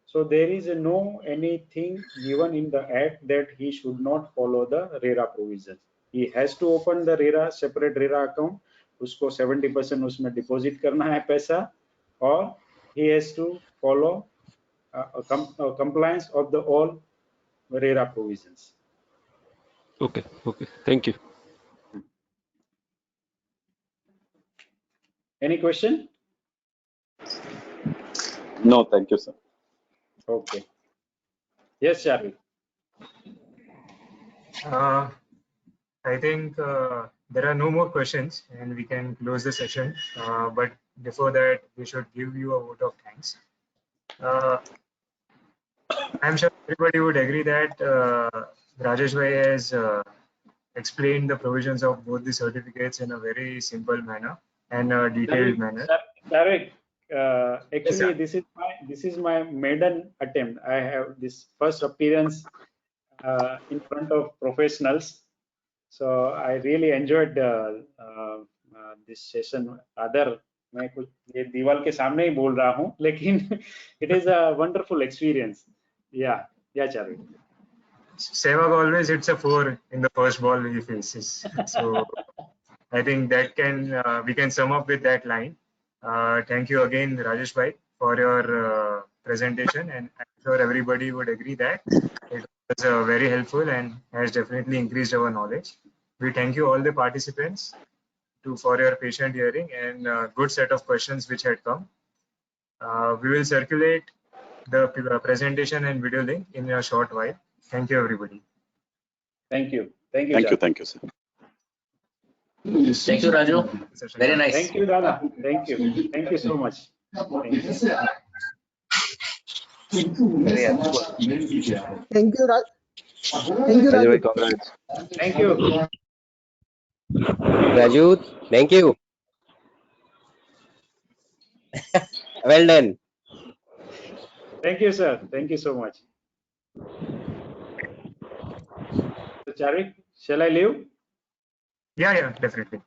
So there is no anything given in the act that he should not follow the RERA provisions. He has to open the RERA separate RERA account. उसको 70% उसमें deposit करना है पैसा, और he has to follow compliance of the all RERA provisions. Okay. Thank you. Any question? No, thank you, sir. Okay. Yes, Charlie. I think there are no more questions and we can close the session. But before that, we should give you a vote of thanks. I'm sure everybody would agree that Rajesh Bhai has explained the provisions of both the certificates in a very simple manner and a detailed manner. Tarek, actually, yes, this is my maiden attempt. I have this first appearance in front of professionals, so I really enjoyed this session. मैं कुछ ये दीवार के सामने ही बोल रहा हूँ, लेकिन it is a wonderful experience. Yeah, Charlie. Sehwag always hits a 4 in the first ball he faces. So I think that we can sum up with that line. Thank you again, Rajesh Bhai, for your presentation, and I'm sure everybody would agree that it was very helpful and has definitely increased our knowledge. We thank you all the participants for your patient hearing and good set of questions which had come. We will circulate the presentation and video link in a short while. Thank you, everybody. Thank you. Thank you, sir. Thank you, Raju. Very nice. Thank you, Dada. Thank you. Thank you so much. Thank you. Thank you, Raj. Thank you, Raju. Congrats. Thank you. Raju, thank you. Well done. Thank you, sir. Thank you so much. So, Charik, shall I leave? Yeah, definitely.